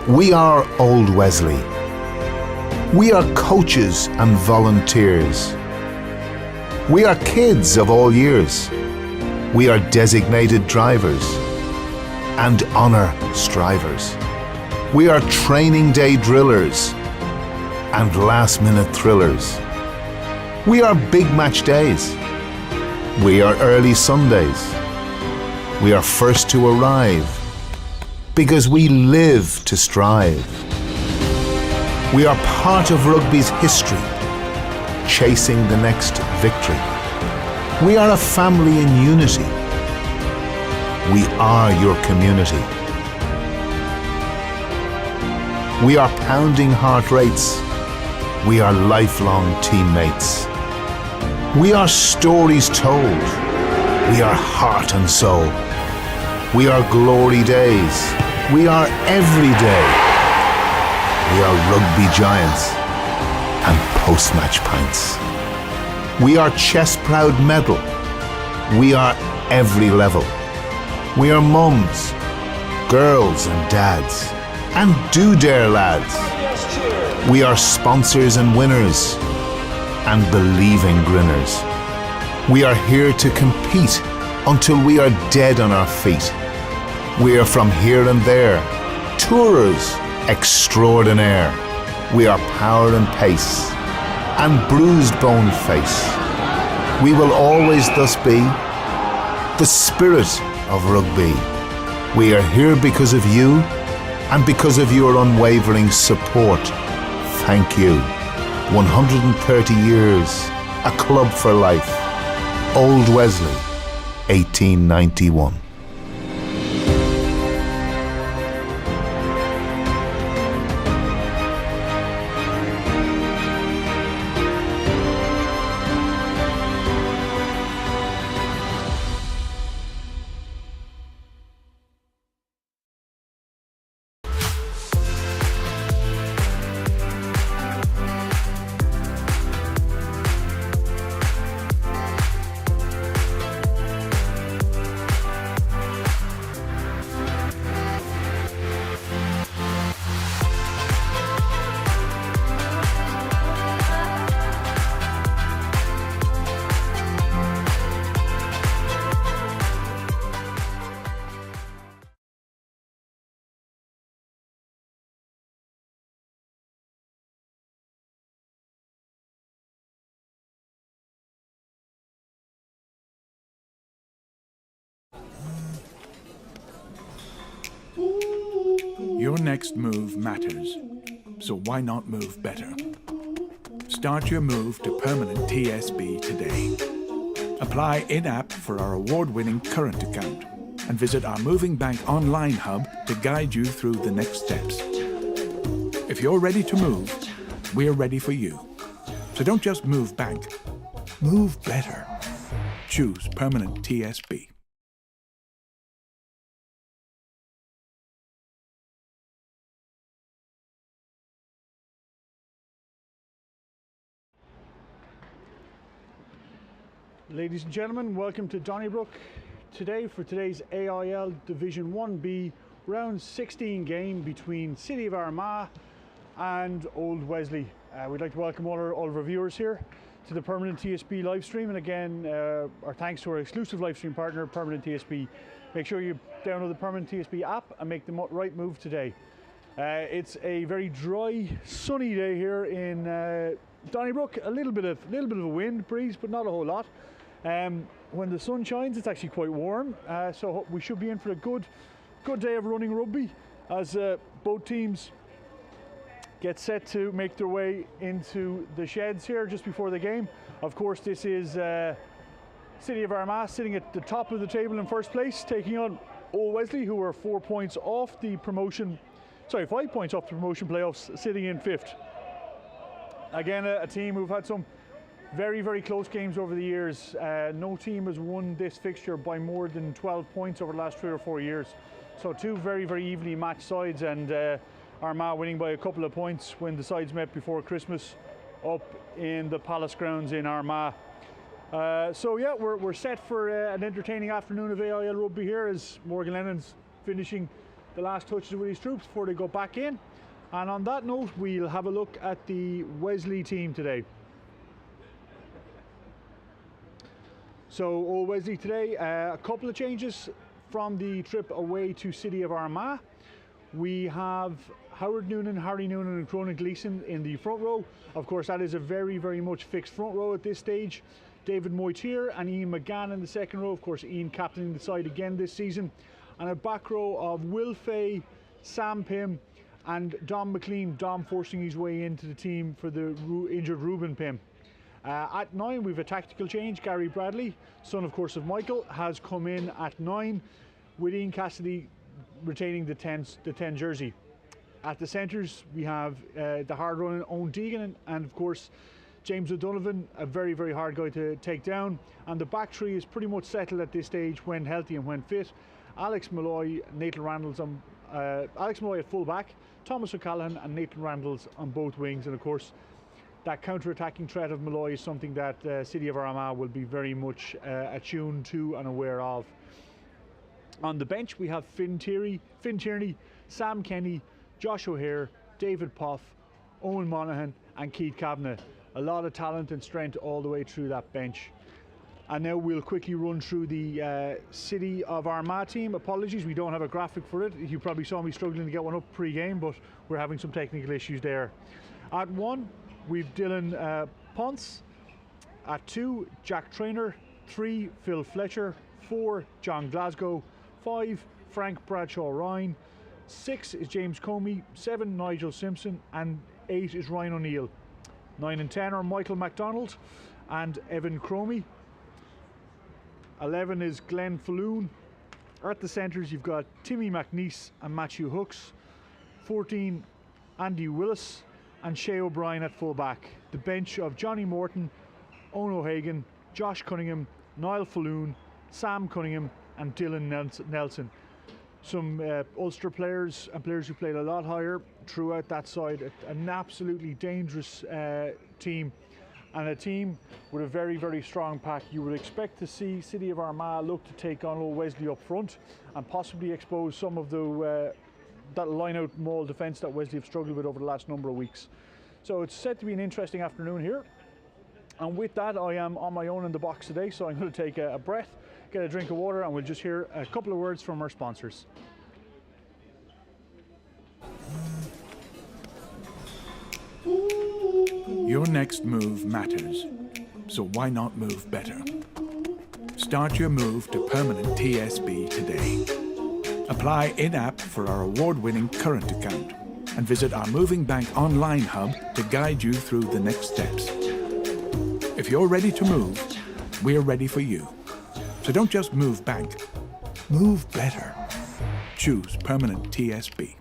We are Old Wesley. We are coaches and volunteers. We are kids of all years. We are designated drivers and honour strivers. We are training day drillers and last-minute thrillers. We are big match days. We are early Sundays. We are first to arrive because we live to strive. We are part of rugby's history, chasing the next victory. We are a family in unity. We are your community. We are pounding heart rates. We are lifelong teammates. We are stories told. We are heart and soul. We are glory days. We are every day. We are rugby giants and post-match pints. We are chest-proud medal. We are every level. We are mums, girls and dads, and do dare lads. We are sponsors and winners, and believing grinners. We are here to compete until we are dead on our feet. We are from here and there, tourers extraordinaire. We are power and pace, and bruised bone face. We will always thus be the spirit of rugby. We are here because of you and because of your unwavering support. Thank you. 130 years, a club for life. Old Wesley, 1891. Your next move matters, so why not move better? Start your move to permanent TSB today. Apply in-app for our award-winning current account and visit our Moving Bank online hub to guide you through the next steps. If you're ready to move, we're ready for you. So don't just move bank, move better. Choose permanent TSB. Ladies and gentlemen, welcome to Donnyrbook. Today for today's AIL Division 1B round 16 game between City of Armagh and Old Wesley. We'd like to welcome all of our viewers here to the Permanent TSB live stream, and again our thanks to our exclusive live stream partner Permanent TSB. Make sure you download the Permanent TSB app and make the right move today. It's a very dry, sunny day here in Donnybrook. A little bit of a wind breeze, but not a whole lot. When the sun shines, it's actually quite warm, so we should be in for a good day of running rugby as both teams get set to make their way into the sheds here just before the game. Of course, this is City of Armagh sitting at the top of the table in first place, taking on Old Wesley, who are 5 points off the promotion playoffs, sitting in fifth. Again, a team who've had some very close games over the years. No team has won this fixture by more than 12 points over the last 3 or 4 years. So two very evenly matched sides, and Armagh winning by a couple of points when the sides met before Christmas up in the Palace grounds in Armagh. So yeah, we're set for an entertaining afternoon of AIL rugby here as Morgan Lennon's finishing the last touches with his troops before they go back in. And on that note, we'll have a look at the Wesley team today. So Old Wesley today, a couple of changes from the trip away to City of Armagh. We have Howard Noonan, Harry Noonan and Cronin Gleeson in the front row. Of course, that is a very, very much fixed front row at this stage. David Moitier and Ian McGann in the second row. Of course, Ian captaining the side again this season. And a back row of Will Fay, Sam Pym and Dom McLean. Dom forcing his way into the team for the injured Ruben Pym. At 9, we have a tactical change. Gary Bradley, son of course of Michael, has come in at 9, with Ian Cassidy retaining the 10 jersey. At the centres, we have the hard-running Owen Deegan and of course James O'Donovan, a very, very hard guy to take down. And the back three is pretty much settled at this stage when healthy and when fit. Alex Malloy, Nathan Randalls on Alex Malloy at full back, Thomas O'Callaghan and Nathan Randalls on both wings, and of course that counter-attacking threat of Malloy is something that City of Armagh will be very much attuned to and aware of. On the bench we have Finn Tierney, Sam Kenny, Josh O'Hare, David Poff, Owen Monaghan and Keith Kavanagh. A lot of talent and strength all the way through that bench. And now we'll quickly run through the City of Armagh team. Apologies, we don't have a graphic for it. You probably saw me struggling to get one up pre-game, but we're having some technical issues there. At 1, we've Dylan Ponce. At 2, Jack Traynor. 3, Phil Fletcher. 4, John Glasgow. 5, Frank Bradshaw Ryan. 6 is James Comey. 7, Nigel Simpson. And 8 is Ryan O'Neill. 9 and 10 are Michael MacDonald and Evan Cromie. 11 is Glenn Falloon. At the centres you've got Timmy McNeese and Matthew Hooks. 14, Andy Willis and Shea O'Brien at full back. The bench of Johnny Morton, Owen O'Hagan, Josh Cunningham, Niall Falloon, Sam Cunningham and Dylan Nelson. Some Ulster players and players who played a lot higher throughout that side. An absolutely dangerous team, and a team with a very, very strong pack. You would expect to see City of Armagh look to take on Old Wesley up front and possibly expose some of the that line-out maul defence that Wesley have struggled with over the last number of weeks. So it's set to be an interesting afternoon here. And with that, I am on my own in the box today, so I'm going to take a breath, get a drink of water, and we'll just hear a couple of words from our sponsors. Your next move matters, so why not move better? Start your move to permanent TSB today. Apply in-app for our award-winning current account and visit our Moving Bank online hub to guide you through the next steps. If you're ready to move, we're ready for you. So don't just move bank, move better. Choose permanent TSB.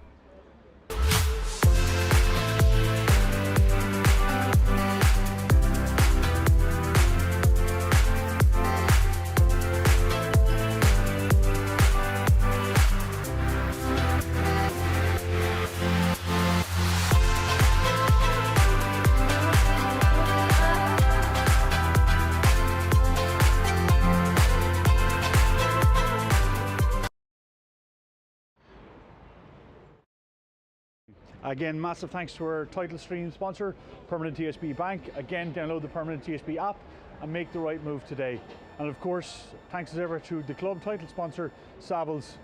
Again, massive thanks to our title stream sponsor, Permanent TSB Bank. Again, download the Permanent TSB app and make the right move today. And of course, thanks as ever to the club title sponsor, Savills.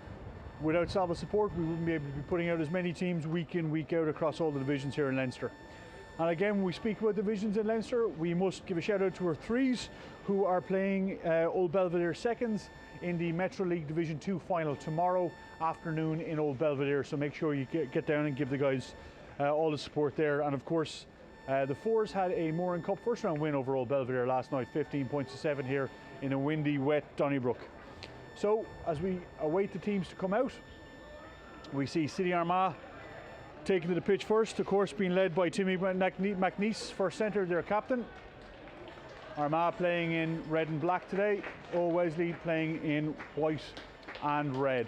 Without Savills support, we wouldn't be able to be putting out as many teams week in, week out across all the divisions here in Leinster. And again, when we speak about divisions in Leinster, we must give a shout out to our threes who are playing Old Belvedere seconds in the Metro League Division 2 final tomorrow afternoon in Old Belvedere. So make sure you get down and give the guys all the support there. And of course, the fours had a Moran Cup first round win over Old Belvedere last night, 15 points to 7 here in a windy, wet Donnyrbook. So as we await the teams to come out, we see City Armagh taking to the pitch first, of course being led by Timmy McNeese, first centre, their captain. Armagh playing in red and black today, Old Wesley playing in white and red.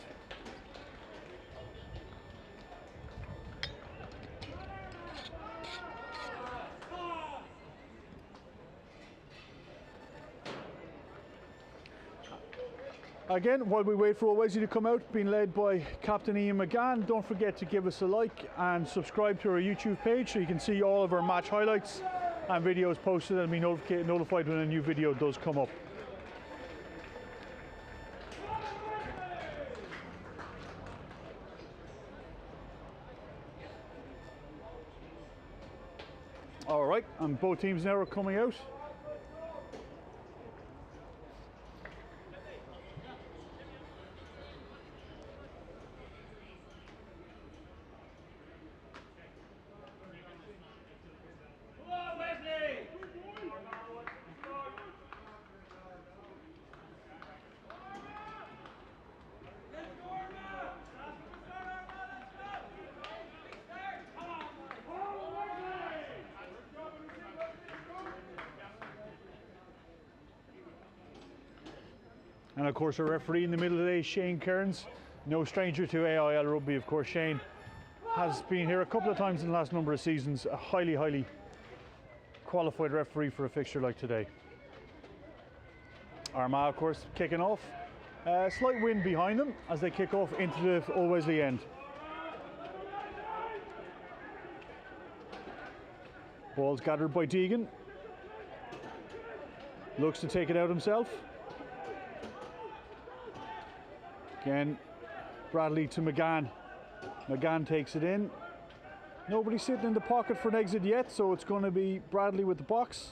Again, while we wait for Wesley to come out, being led by Captain Ian McGann, don't forget to give us a like and subscribe to our YouTube page so you can see all of our match highlights and videos posted and be notified when a new video does come up. All right, and both teams now are coming out. And of course our referee in the middle today is Shane Kearns, no stranger to AIL rugby. Of course Shane has been here a couple of times in the last number of seasons, a highly qualified referee for a fixture like today. Armagh of course kicking off, slight wind behind them as they kick off into the Old Wesley end. Ball's gathered by Deegan, looks to take it out himself. Again, Bradley to McGann. McGann takes it in. Nobody sitting in the pocket for an exit yet, so it's going to be Bradley with the box.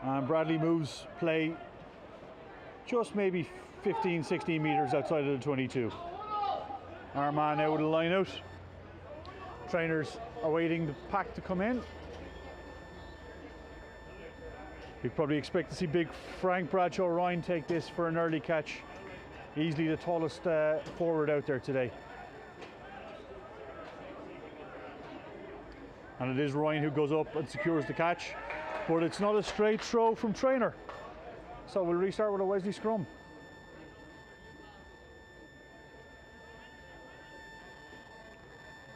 And Bradley moves play just maybe 15, 16 metres outside of the 22. Armagh now with a line out. Trainers awaiting the pack to come in. We probably expect to see big Frank Bradshaw Ryan take this for an early catch. Easily the tallest forward out there today. And it is Ryan who goes up and secures the catch. But it's not a straight throw from Trainer. So we'll restart with a Wesley scrum.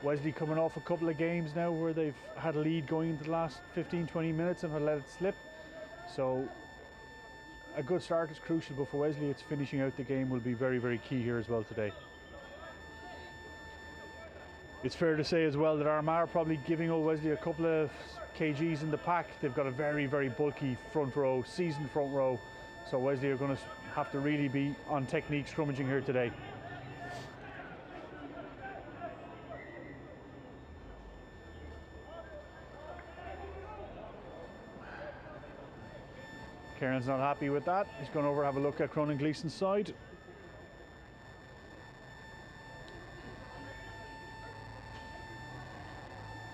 Wesley coming off a couple of games now where they've had a lead going into the last 15-20 minutes and have let it slip. So a good start is crucial, but for Wesley it's finishing out the game will be very key here as well today. It's fair to say as well that Armagh are probably giving Old Wesley a couple of kgs in the pack. They've got a very bulky front row, seasoned front row, so Wesley are going to have to really be on technique scrummaging here today. Kieran's not happy with that. He's going over to have a look at Cronin Gleeson's side.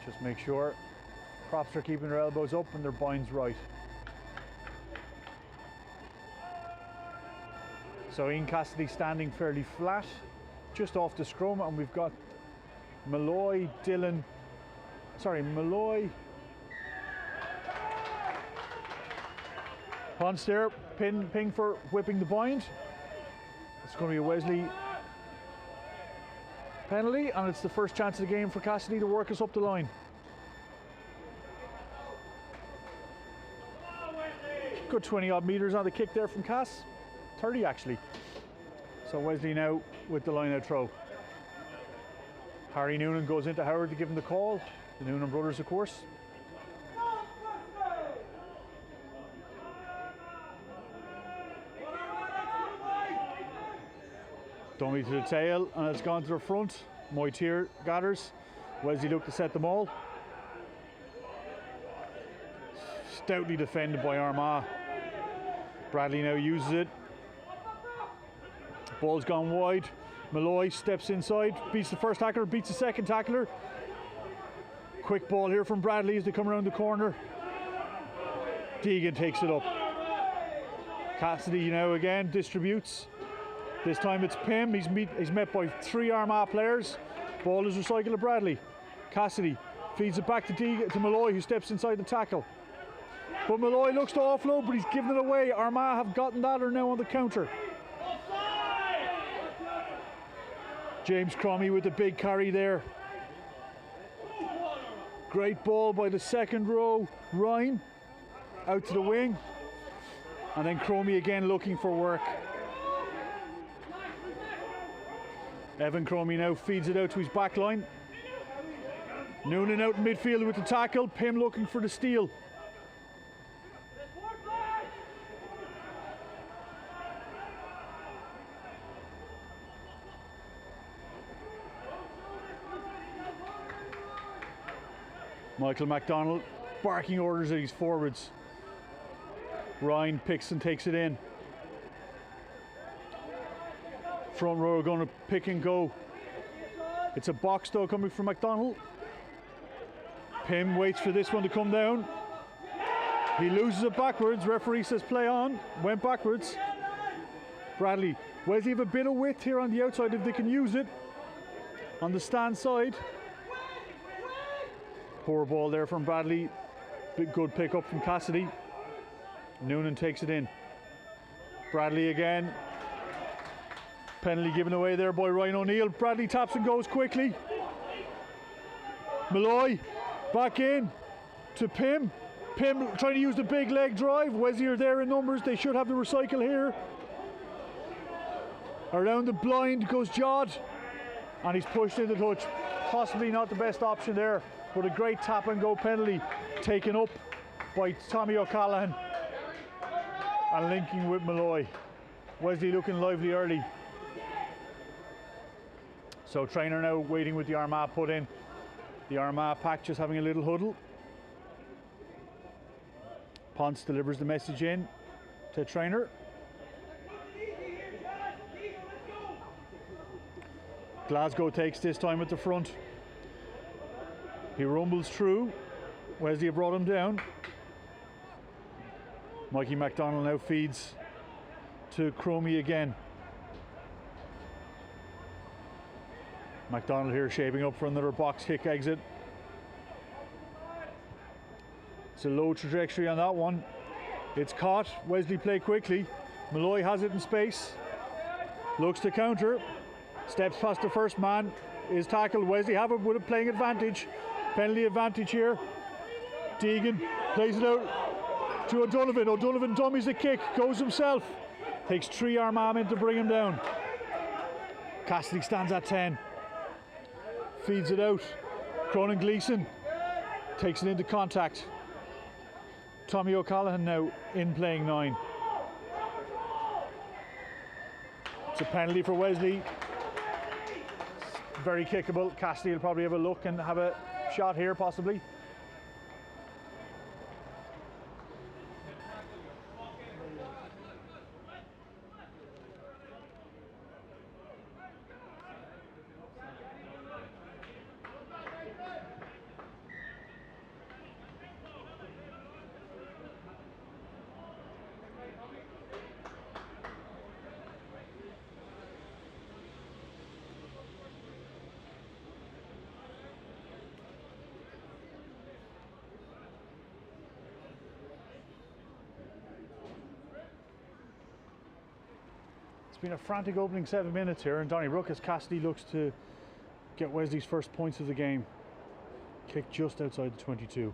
Just make sure props are keeping their elbows up and their binds right. So Ian Cassidy standing fairly flat, just off the scrum, and we've got Malloy, Ponce there, ping for whipping the bind. It's going to be a Wesley penalty, and it's the first chance of the game for Cassidy to work us up the line. Good 20 odd metres on the kick there from Cass, 30 actually. So Wesley now with the line out throw. Harry Noonan goes into Howard to give him the call, the Noonan brothers of course. Dummy to the tail, and it's gone to the front. Moitier gathers. Wesley look to set them all. Stoutly defended by Armagh. Bradley now uses it. Ball's gone wide. Malloy steps inside, beats the first tackler, beats the second tackler. Quick ball here from Bradley as they come around the corner. Deegan takes it up. Cassidy now again distributes. This time it's Pym. He's met by 3 Armagh players. Ball is recycled to Bradley. Cassidy feeds it back to Malloy, who steps inside the tackle. But Malloy looks to offload, but he's given it away. Armagh have gotten that, are now on the counter. James Cromie with the big carry there. Great ball by the second row, Ryan. out to the wing. And then Cromie again looking for work. Evan Cromie now feeds it out to his back line. Noonan out in midfield with the tackle. Pym looking for the steal. Michael McDonald barking orders at his forwards. Ryan picks and takes it in. Front row are going to pick and go. It's a box though coming from McDonald. Pym waits for this one to come down. He loses it backwards. Referee says play on. Went backwards. Bradley. Wesley have a bit of width here on the outside if they can use it. On the stand side. Poor ball there from Bradley. Good pick up from Cassidy. Noonan takes it in. Bradley again. Penalty given away there by Ryan O'Neill. Bradley taps and goes quickly. Malloy back in to Pym. Pym trying to use the big leg drive. Wesley are there in numbers. They should have the recycle here. Around the blind goes Jod. And he's pushed into touch. Possibly not the best option there. But a great tap and go penalty taken up by Tommy O'Callaghan. And linking with Malloy. Wesley looking lively early. So trainer now waiting with the Armagh put in. The Armagh pack just having a little huddle. Ponce delivers the message in to trainer. Glasgow takes this time at the front. He rumbles through. Wesley brought him down. Mikey McDonald now feeds to Cromie again. McDonald here shaping up for another box kick exit. It's a low trajectory on that one. It's caught. Wesley play quickly. Malloy has it in space. Looks to counter. Steps past the first man. Is tackled. Wesley have it with a playing advantage. Penalty advantage here. Deegan plays it out to O'Donovan. O'Donovan dummies the kick. Goes himself. Takes 3 Armagh men to bring him down. Cassidy stands at 10. Feeds it out. Cronin Gleeson takes it into contact. Tommy O'Callaghan now in playing 9. It's a penalty for Wesley. Very kickable. Cassidy will probably have a look and have a shot here possibly. It's been a frantic opening 7 minutes here in Donnyrbook as Cassidy looks to get Wesley's first points of the game. Kick just outside the 22.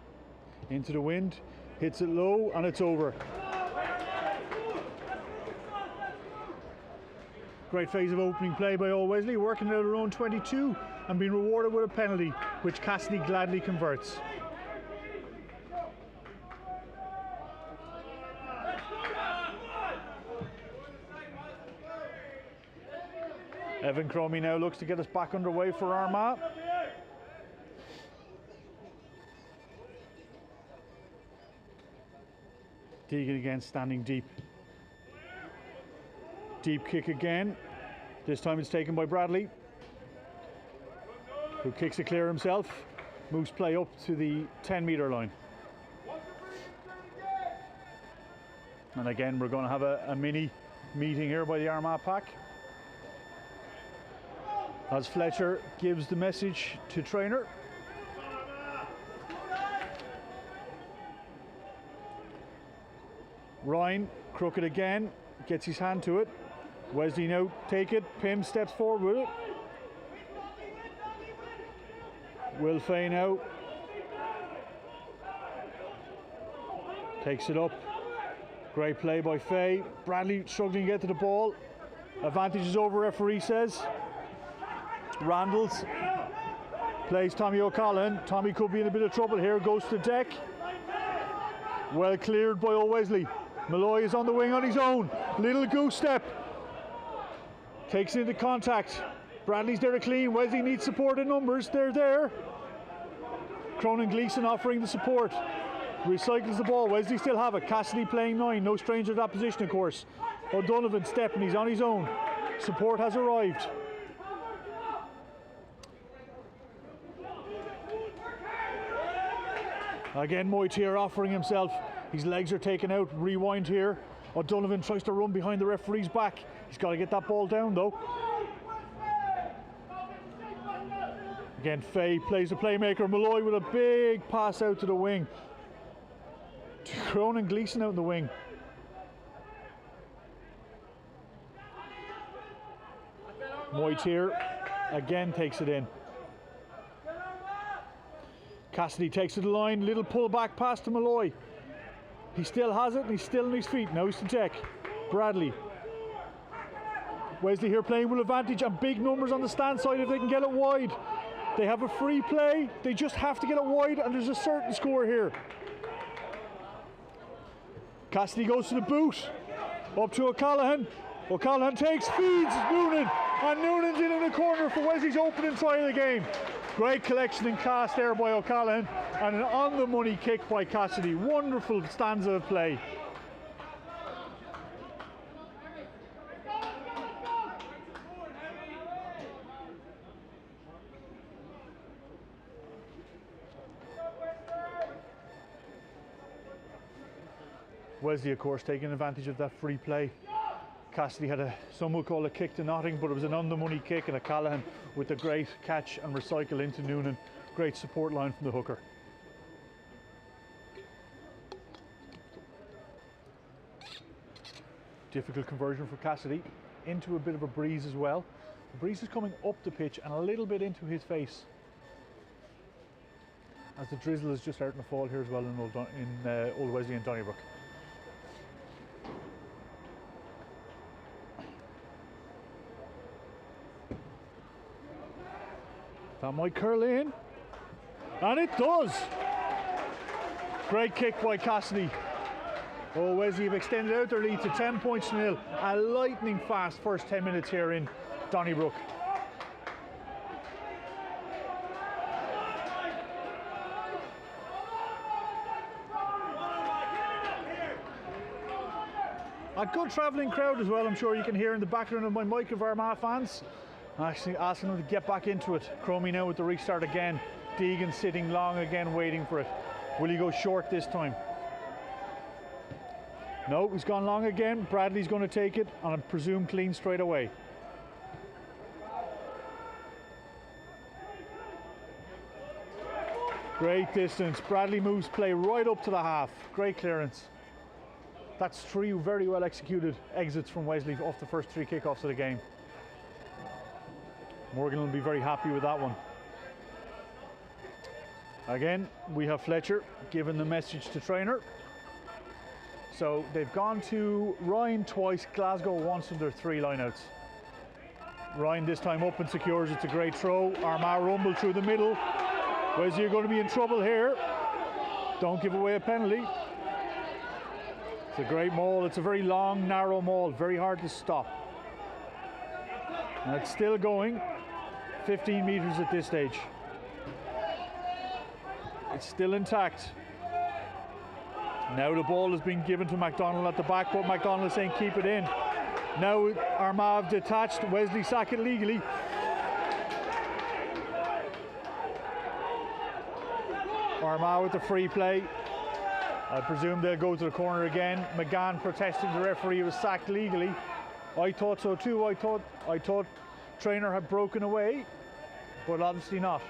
Into the wind, hits it low and it's over. Great phase of opening play by Old Wesley, working out their own 22 and being rewarded with a penalty, which Cassidy gladly converts. Evan Cromie now looks to get us back underway for Armagh. Deegan again standing deep. Deep kick again. This time it's taken by Bradley, who kicks it clear himself. Moves play up to the 10-metre line. And again we're going to have a mini meeting here by the Armagh pack. As Fletcher gives the message to trainer. Ryan, crooked again, gets his hand to it. Wesley now take it. Pym steps forward with it. Will Fay now Takes it up. Great play by Faye. Bradley struggling to get to the ball. Advantage is over, referee says. Randalls plays Tommy O'Callaghan. Tommy could be in a bit of trouble here. Goes to the deck. Well cleared by Wesley. Malloy is on the wing on his own. Little goose step. Takes into contact. Bradley's there to clean. Wesley needs support in numbers. They're there. Cronin Gleeson offering the support. Recycles the ball. Wesley still have it. Cassidy playing 9. No stranger to that position, of course. O'Donovan stepping. He's on his own. Support has arrived. Again, Moitier offering himself. His legs are taken out. Rewind here. O'Donovan tries to run behind the referee's back. He's got to get that ball down, though. Again, Faye plays the playmaker. Malloy with a big pass out to the wing. Cronin Gleeson out in the wing. Moitier again takes it in. Cassidy takes it to the line. Little pull back pass to Malloy. He still has it and he's still on his feet. Now he's to check. Bradley. Wesley here playing with advantage and big numbers on the stand side if they can get it wide. They have a free play. They just have to get it wide and there's a certain score here. Cassidy goes to the boot. Up to O'Callaghan. O'Callaghan takes, feeds Noonan. And Noonan's in the corner for Wesley's opening try of the game. Great collection and class there by O'Callaghan. And an on-the-money kick by Cassidy. Wonderful stanza of play. Wesley, of course, taking advantage of that free play. Cassidy had some will call a kick to nothing, but it was an on-the-money kick, and O'Callaghan with the great catch and recycle into Noonan. Great support line from the hooker. Difficult conversion for Cassidy into a bit of a breeze as well. The breeze is coming up the pitch and a little bit into his face, as the drizzle is just starting to fall here as well in Old Wesley and Donnyrbook. That might curl in, and it does. Great kick by Cassidy. Oh, Wesley have extended out their lead to 10 points to nil. A lightning fast first 10 minutes here in Donnybrook. A good travelling crowd as well, I'm sure you can hear in the background of my mic of Armagh fans. Actually asking them to get back into it. Cromie now with the restart again. Deegan sitting long again waiting for it. Will he go short this time? No, he's gone long again. Bradley's going to take it and I presume clean straight away. Great distance. Bradley moves play right up to the half. Great clearance. That's 3 very well executed exits from Wesley off the first 3 kickoffs of the game. Morgan will be very happy with that one. Again, we have Fletcher giving the message to trainer. So they've gone to Ryan twice, Glasgow once in their 3 lineouts. Ryan this time up and secures. It's a great throw. Armagh rumble through the middle. Wesley, you're going to be in trouble here. Don't give away a penalty. It's a great maul. It's a very long, narrow maul. Very hard to stop. And it's still going. 15 metres at this stage. It's still intact. Now the ball has been given to McDonald at the back, but McDonald is saying keep it in. Now Armagh detached. Wesley sack it legally. Armagh with the free play. I presume they'll go to the corner again. McGann protesting the referee was sacked legally. I thought so too. I thought trainer had broken away, but obviously not.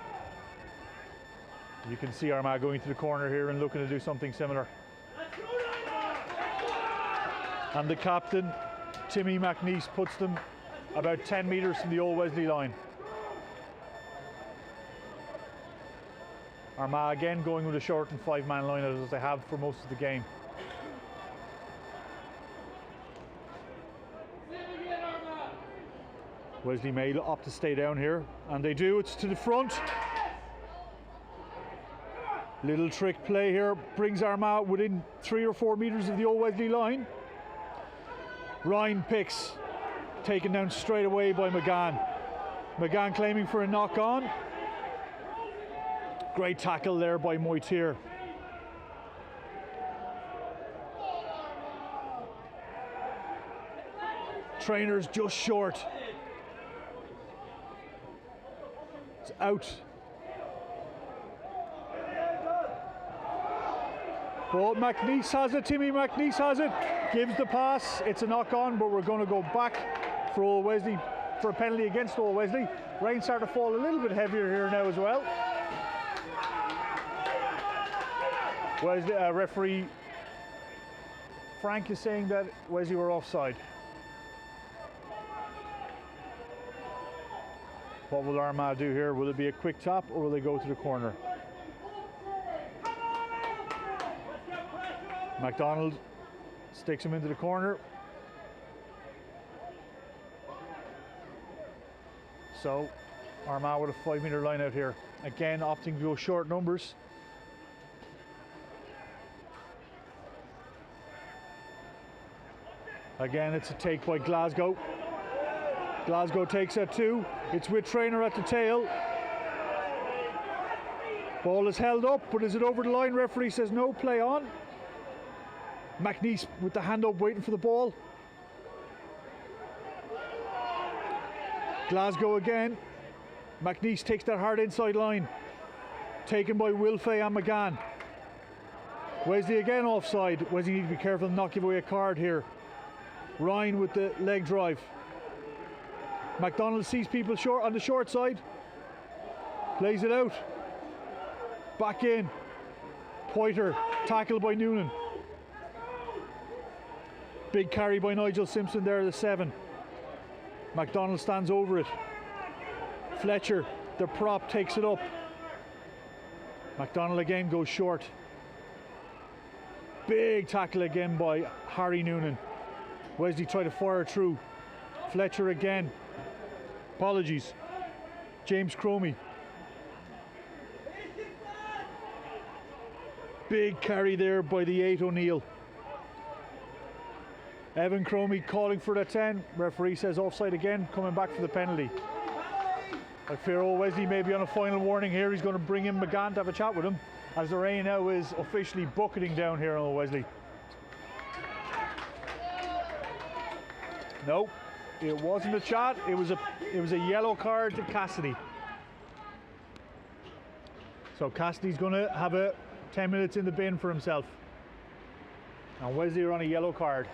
You can see Armagh going to the corner here and looking to do something similar. And the captain, Timmy McNeese, puts them about 10 metres from the Old Wesley line. Armagh again going with a short and 5-man line as they have for most of the game. Wesley may opt to stay down here, and they do. It's to the front. Little trick play here brings Armagh within 3 or 4 metres of the old Wesley line. Ryan picks, taken down straight away by McGann. McGann claiming for a knock on. Great tackle there by Moitier. Trainer's just short. It's out. But McNeese has it, Timmy McNeese has it. Gives the pass, it's a knock on, but we're going to go back for Old Wesley, for a penalty against Old Wesley. Rain started to fall a little bit heavier here now as well. Wesley, referee Frank is saying that Wesley were offside. What will Armagh do here? Will it be a quick tap or will they go to the corner? MacDonald sticks him into the corner. So Armagh with a 5-metre line out here. Again, opting to go short numbers. Again, it's a take by Glasgow. Glasgow takes that too. It's with Trainer at the tail. Ball is held up, but is it over the line? Referee says no, play on. McNeese with the hand up waiting for the ball. Glasgow again. McNeese takes that hard inside line. Taken by Wilfay and McGann. Wesley again offside. Wesley need to be careful and not give away a card here. Ryan with the leg drive. MacDonald sees people short on the short side. Plays it out. Back in. Poiter tackled by Noonan. Big carry by Nigel Simpson there, the 7. MacDonald stands over it. Fletcher, the prop, takes it up. MacDonald again goes short. Big tackle again by Harry Noonan. Wesley tried to fire through. Fletcher again. Apologies. James Cromie. Big carry there by the 8 O'Neill. Evan Cromie calling for the 10. Referee says offside again, coming back for the penalty. I fear old Wesley may be on a final warning here. He's going to bring in McGann to have a chat with him, as the rain now is officially bucketing down here on old Wesley. No, it wasn't a chat. It was a yellow card to Cassidy. So Cassidy's going to have a 10 minutes in the bin for himself. And Wesley are on a yellow card.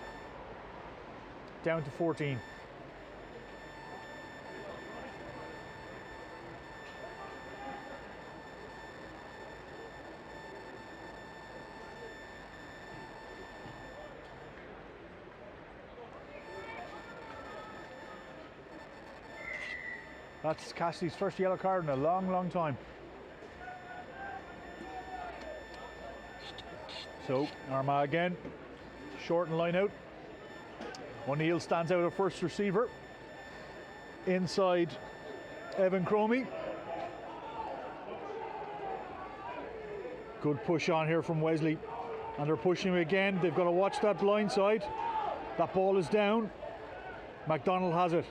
Down to 14. That's Cassidy's first yellow card in a long, long time. So Armagh again, short and line out. O'Neill stands out at first receiver. Inside Evan Cromie. Good push on here from Wesley. And they're pushing him again. They've got to watch that blind side. That ball is down. MacDonald has it.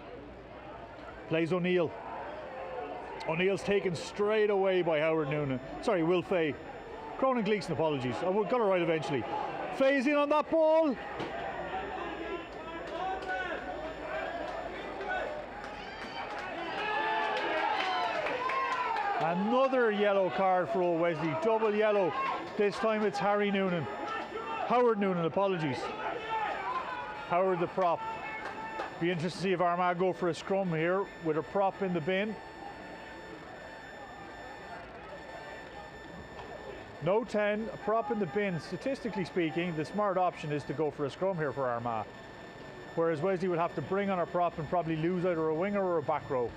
Plays O'Neill. O'Neill's taken straight away by Howard Noonan. Sorry, Will Fay. Cronin Gleeson, apologies. I got it right eventually. Fay's in on that ball. Another yellow card for old Wesley. Double yellow. This time it's Harry Noonan. Howard Noonan, apologies. Howard the prop. Be interested to see if Armagh go for a scrum here with a prop in the bin. No 10, a prop in the bin. Statistically speaking, the smart option is to go for a scrum here for Armagh. Whereas Wesley would have to bring on a prop and probably lose either a winger or a back row.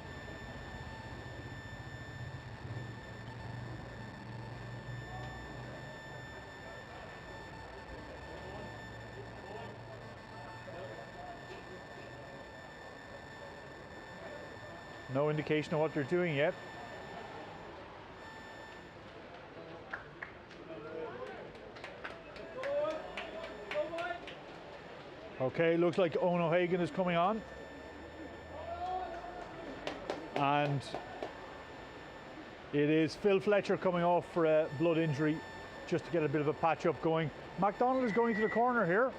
No indication of what they're doing yet. Okay, looks like Owen O'Hagan is coming on. And it is Phil Fletcher coming off for a blood injury, just to get a bit of a patch up going. MacDonald is going to the corner here.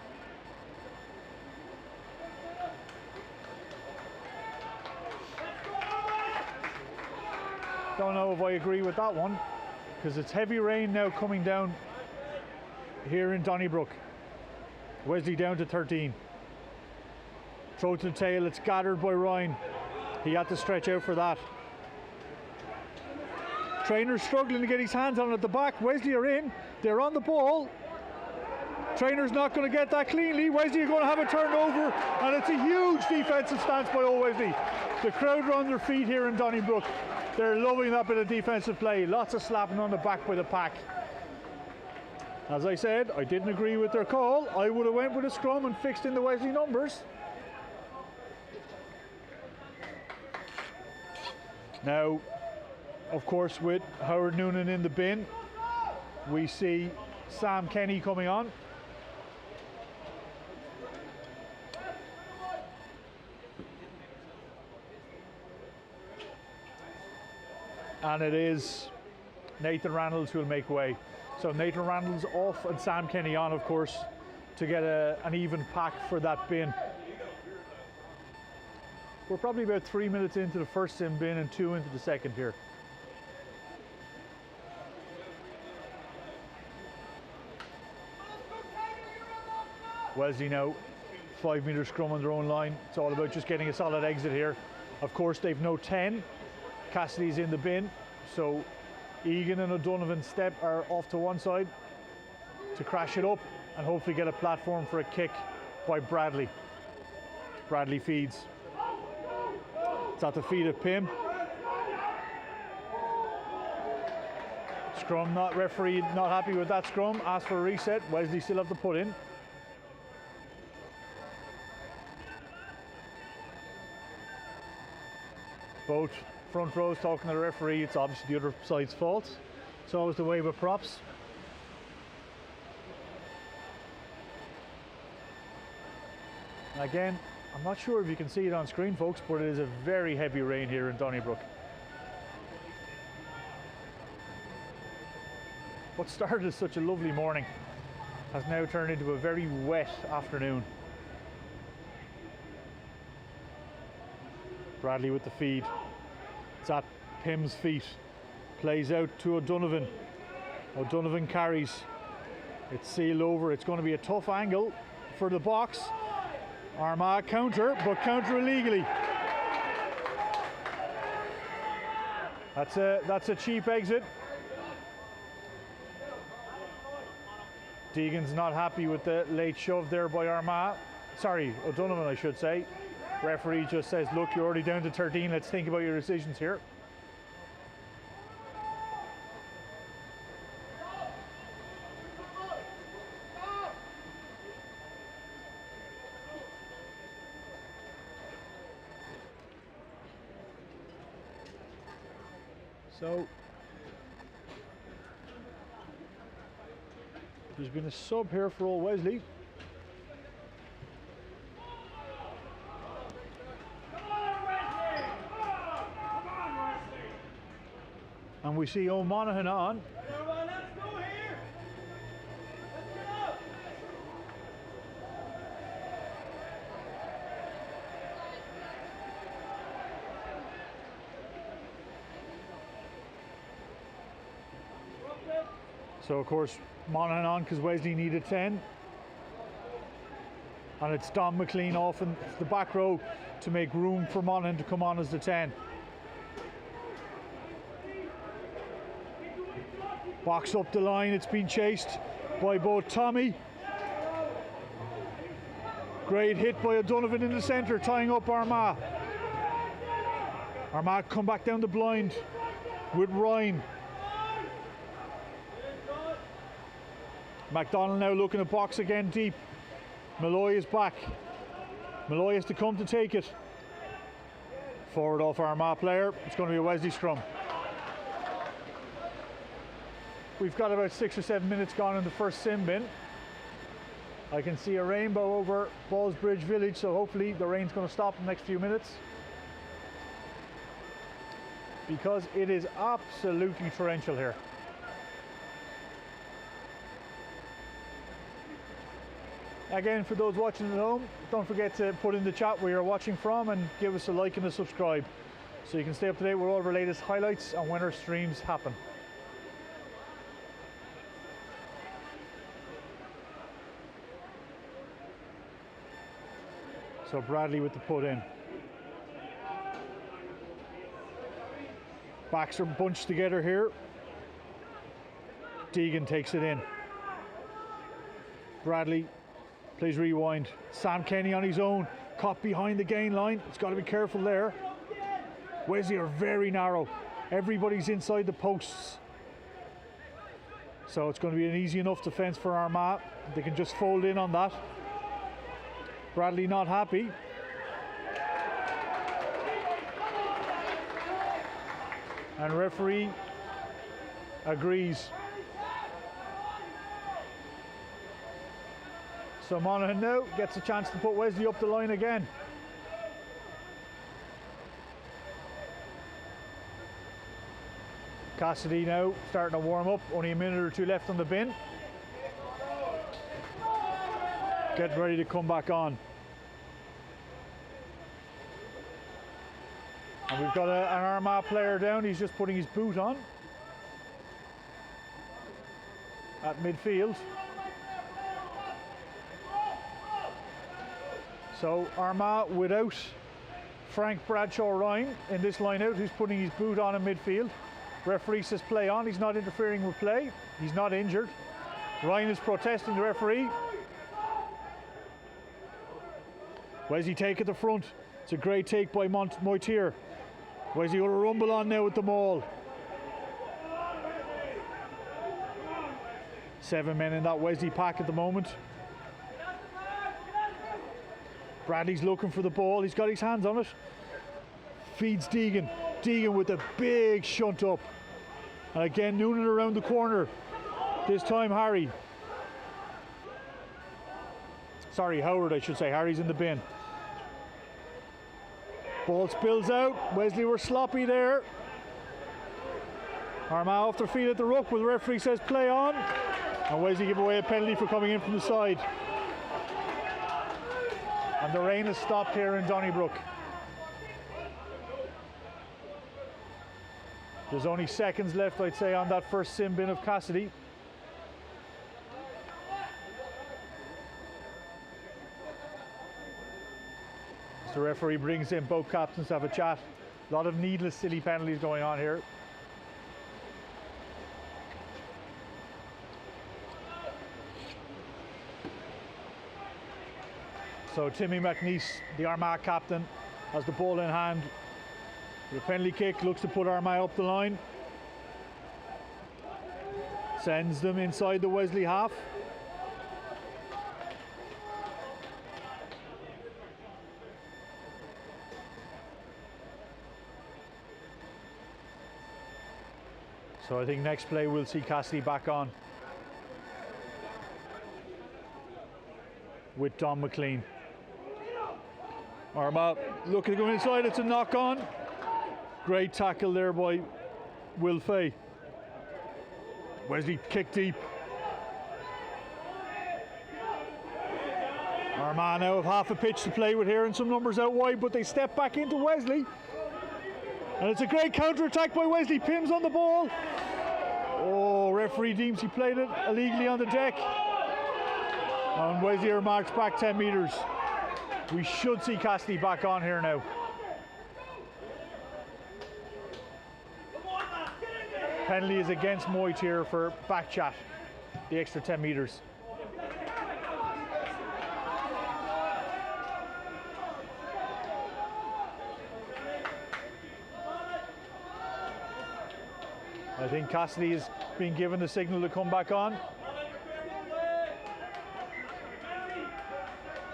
Don't know if I agree with that one, because it's heavy rain now coming down here in Donnyrbook. Wesley down to 13. Throw to the tail, it's gathered by Ryan. He had to stretch out for that. Trainer's struggling to get his hands on it at the back. Wesley are in, they're on the ball. Trainer's not going to get that cleanly. Wesley are going to have a turnover, and it's a huge defensive stance by Old Wesley. The crowd are on their feet here in Donnybrook. They're loving that bit of defensive play. Lots of slapping on the back by the pack. As I said, I didn't agree with their call. I would have went with a scrum and fixed in the Wesley numbers. Now, of course, with Howard Noonan in the bin, we see Sam Kenny coming on. And it is Nathan Randalls who will make way. So Nathan Randalls off and Sam Kenny on, of course, to get an even pack for that bin. We're probably about 3 minutes into the first sim bin and 2 into the second here. Wesley now, 5 metre scrum on their own line. It's all about just getting a solid exit here. Of course, they've no 10. Cassidy's in the bin, so Egan and O'Donovan are off to one side to crash it up and hopefully get a platform for a kick by Bradley. Bradley feeds. It's at the feet of Pym. Scrum, not referee, not happy with that scrum. Asked for a reset. Wesley still have to put in. Both front rows talking to the referee. It's obviously the other side's fault. It's always the way with props. And again, I'm not sure if you can see it on screen, folks, but it is a very heavy rain here in Donnybrook. What started as such a lovely morning has now turned into a very wet afternoon. Bradley with the feed. It's at Pym's feet. Plays out to O'Donovan. O'Donovan carries. It's sealed over. It's going to be a tough angle for the box. Armagh counter, but counter illegally. That's a cheap exit. Deegan's not happy with the late shove there by Armagh. Sorry, O'Donovan, I should say. Referee just says, look, you're already down to 13. Let's think about your decisions here. So there's been a sub here for Old Wesley. And we see O'Monaghan on. So of course Monaghan on because Wesley needed 10. And it's Don McLean off in the back row to make room for Monaghan to come on as the 10. Box up the line, it's been chased by both Tommy. Great hit by O'Donovan in the centre, tying up Armagh. Armagh come back down the blind with Ryan. MacDonald now looking to box again deep. Malloy is back. Malloy has to come to take it. Forward off Armagh player. It's going to be a Wesley scrum. We've got about 6 or 7 minutes gone in the first sim bin. I can see a rainbow over Ballsbridge Village, so hopefully the rain's going to stop in the next few minutes, because it is absolutely torrential here. Again, for those watching at home, don't forget to put in the chat where you're watching from and give us a like and a subscribe so you can stay up to date with all of our latest highlights and when our streams happen. So Bradley with the put in. Backs are bunched together here. Deegan takes it in. Bradley plays rewind. Sam Kenny on his own, caught behind the gain line. He's got to be careful there. Wesley are very narrow. Everybody's inside the posts. So it's going to be an easy enough defence for Armagh. They can just fold in on that. Bradley not happy. And referee agrees. So Monaghan now gets a chance to put Wesley up the line again. Cassidy now starting to warm up, only a minute or two left on the bin. Getting ready to come back on. And we've got an Armagh player down, he's just putting his boot on at midfield. So Armagh without Frank Bradshaw-Ryan in this line out, who's putting his boot on in midfield. Referee says play on, he's not interfering with play, he's not injured. Ryan is protesting the referee. Wesley take at the front, it's a great take by Moitier. Wesley got a rumble on now with the maul. 7 men in that Wesley pack at the moment. Bradley's looking for the ball, he's got his hands on it. Feeds Deegan. Deegan with a big shunt up. And again, Noonan around the corner. This time Harry. Sorry, Howard I should say. Harry's in the bin. Ball spills out. Wesley were sloppy there. Armagh off their feet at the ruck, where the referee says play on. And Wesley give away a penalty for coming in from the side. And the rain has stopped here in Donnyrbook. There's only seconds left, I'd say, on that first sim bin of Cassidy. The referee brings in both captains to have a chat. A lot of needless, silly penalties going on here. So Timmy McNeese, the Armagh captain, has the ball in hand. The penalty kick, looks to put Armagh up the line. Sends them inside the Wesley half. So I think next play we'll see Cassidy back on with Don McLean. Armagh looking to go inside, it's a knock on. Great tackle there by Will Fay. Wesley kick deep. Armagh now have half a pitch to play with here and some numbers out wide, but they step back into Wesley. And it's a great counter-attack by Wesley. Pims on the ball. Oh, referee deems he played it illegally on the deck. And Wesley are marked back 10 metres. We should see Cassidy back on here now. Penalty is against Moit here for back chat, the extra 10 metres. I think Cassidy has been given the signal to come back on.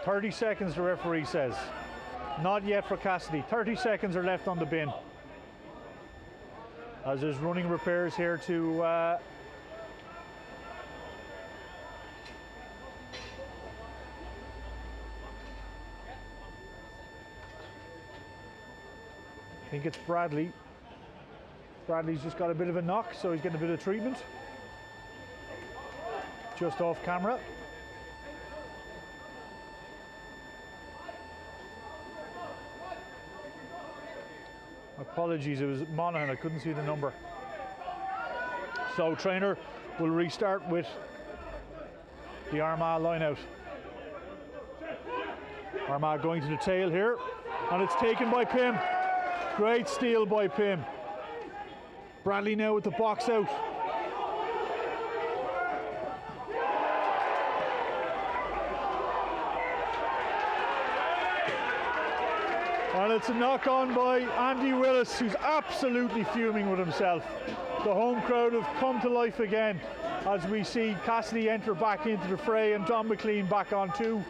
30 seconds, the referee says. Not yet for Cassidy. 30 seconds are left on the bin. As there's running repairs here to I think it's Bradley. Bradley's just got a bit of a knock, so he's getting a bit of treatment. Just off camera. Apologies, it was Monaghan, I couldn't see the number. So trainer will restart with the Armagh line out. Armagh going to the tail here, and it's taken by Pym. Great steal by Pym. Bradley now with the box out. And it's a knock on by Andy Willis, who's absolutely fuming with himself. The home crowd have come to life again as we see Cassidy enter back into the fray and Don McLean back on too.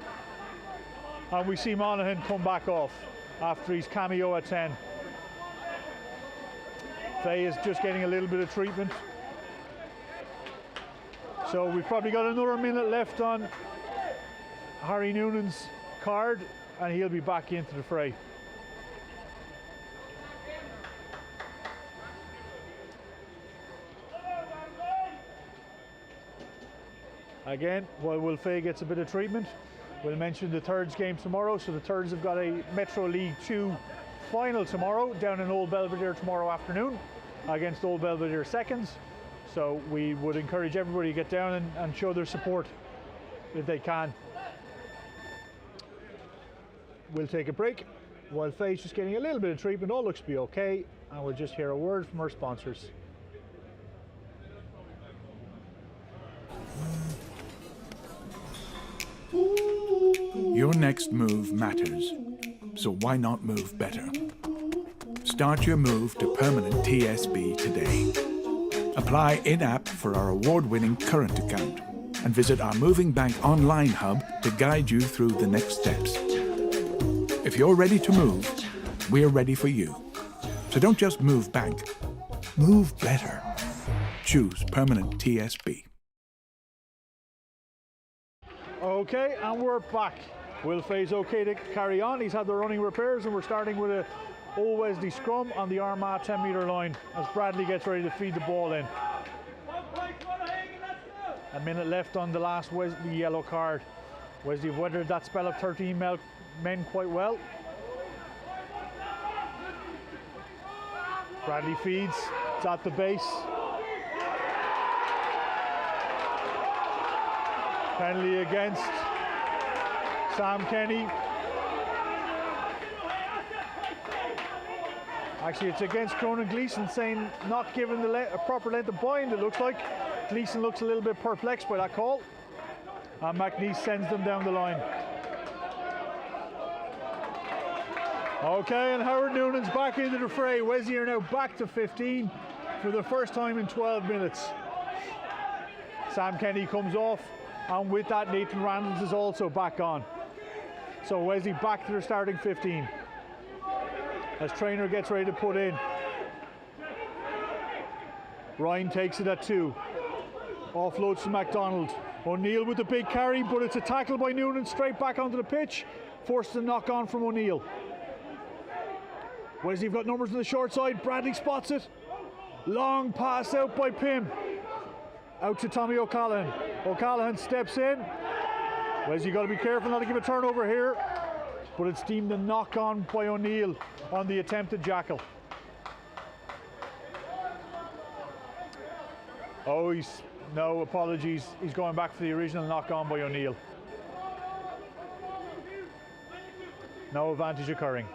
And we see Monaghan come back off after his cameo at 10. Faye is just getting a little bit of treatment. So we've probably got another minute left on Harry Noonan's card and he'll be back into the fray. Again, while Will Faye gets a bit of treatment, we'll mention the Thirds game tomorrow. So the Thirds have got a Metro League 2 final tomorrow down in Old Belvedere tomorrow afternoon against Old Belvedere Seconds. So we would encourage everybody to get down and show their support if they can. We'll take a break while Faye's just getting a little bit of treatment. All looks to be okay, and we'll just hear a word from our sponsors. Your next move matters, so why not move better? Start your move to permanent TSB today. Apply in-app for our award-winning current account and visit our Moving Bank online hub to guide you through the next steps. If you're ready to move, we're ready for you. So don't just move bank, move better. Choose permanent TSB. Okay, and we're back. Will Faye's okay to carry on. He's had the running repairs, and we're starting with a Old Wesley scrum on the Armagh 10-metre line as Bradley gets ready to feed the ball in. A minute left on the last Wesley yellow card. Wesley have weathered that spell of 13 men quite well. Bradley feeds, it's at the base. Penalty against Sam Kenny. Actually, it's against Cronin Gleeson, saying not given a proper length of bind, it looks like. Gleeson looks a little bit perplexed by that call. And McNeese sends them down the line. Okay, and Howard Noonan's back into the fray. Wesley are now back to 15 for the first time in 12 minutes. Sam Kenny comes off. And with that, Nathan Randalls is also back on. So Wesley back to their starting 15. As trainer gets ready to put in. Ryan takes it at 2. Offloads to MacDonald. O'Neill with the big carry, but it's a tackle by Noonan straight back onto the pitch. Forced to knock on from O'Neill. Wesley have got numbers on the short side. Bradley spots it. Long pass out by Pym. Out to Tommy O'Callaghan. O'Callaghan steps in. Wesley got to be careful not to give a turnover here, but it's deemed a knock on by O'Neill on the attempted jackal. Oh, no apologies. He's going back for the original knock on by O'Neill. No advantage occurring.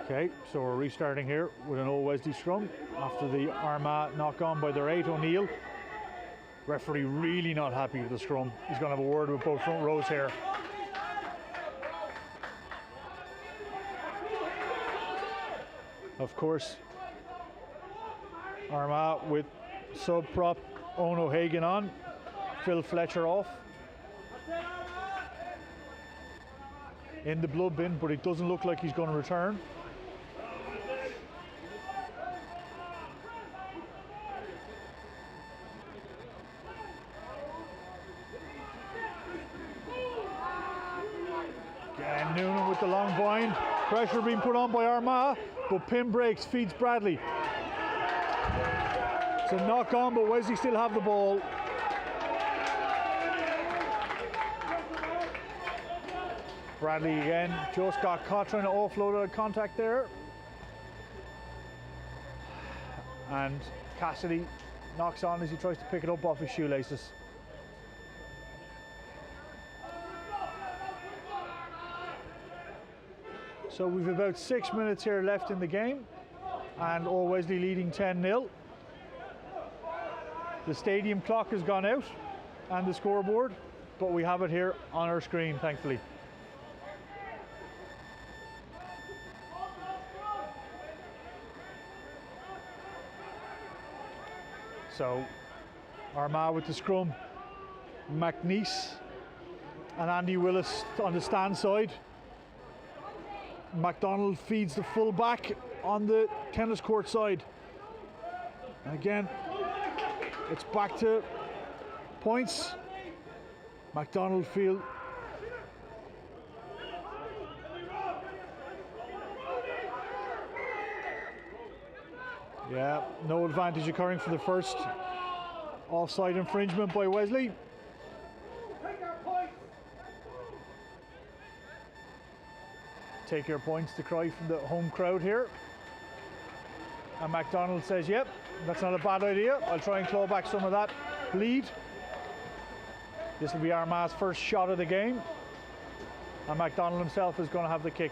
Okay, so we're restarting here with an Old Wesley scrum after the Armagh knock on by their 8, O'Neill. Referee really not happy with the scrum. He's going to have a word with both front rows here. Of course, Armagh with sub-prop Owen O'Hagan on, Phil Fletcher off. In the blood bin, but it doesn't look like he's going to return. Again, Noonan with the long bind. Pressure being put on by Armagh, but pin breaks, feeds Bradley. It's a knock on, but Wesley still have the ball. Bradley again, just got caught trying to offload a contact there. And Cassidy knocks on as he tries to pick it up off his shoelaces. So we've about 6 minutes here left in the game, and Old Wesley leading 10-0. The stadium clock has gone out and the scoreboard, but we have it here on our screen, thankfully. So Armagh with the scrum, McNeese and Andy Willis on the stand side. MacDonald feeds the full back on the tennis court side. And again, it's back to points. MacDonald field. Yeah, no advantage occurring for the first offside infringement by Wesley. Take your points, to cry from the home crowd here. And MacDonald says, yep, that's not a bad idea. I'll try and claw back some of that lead. This will be Armagh's first shot of the game. And MacDonald himself is going to have the kick.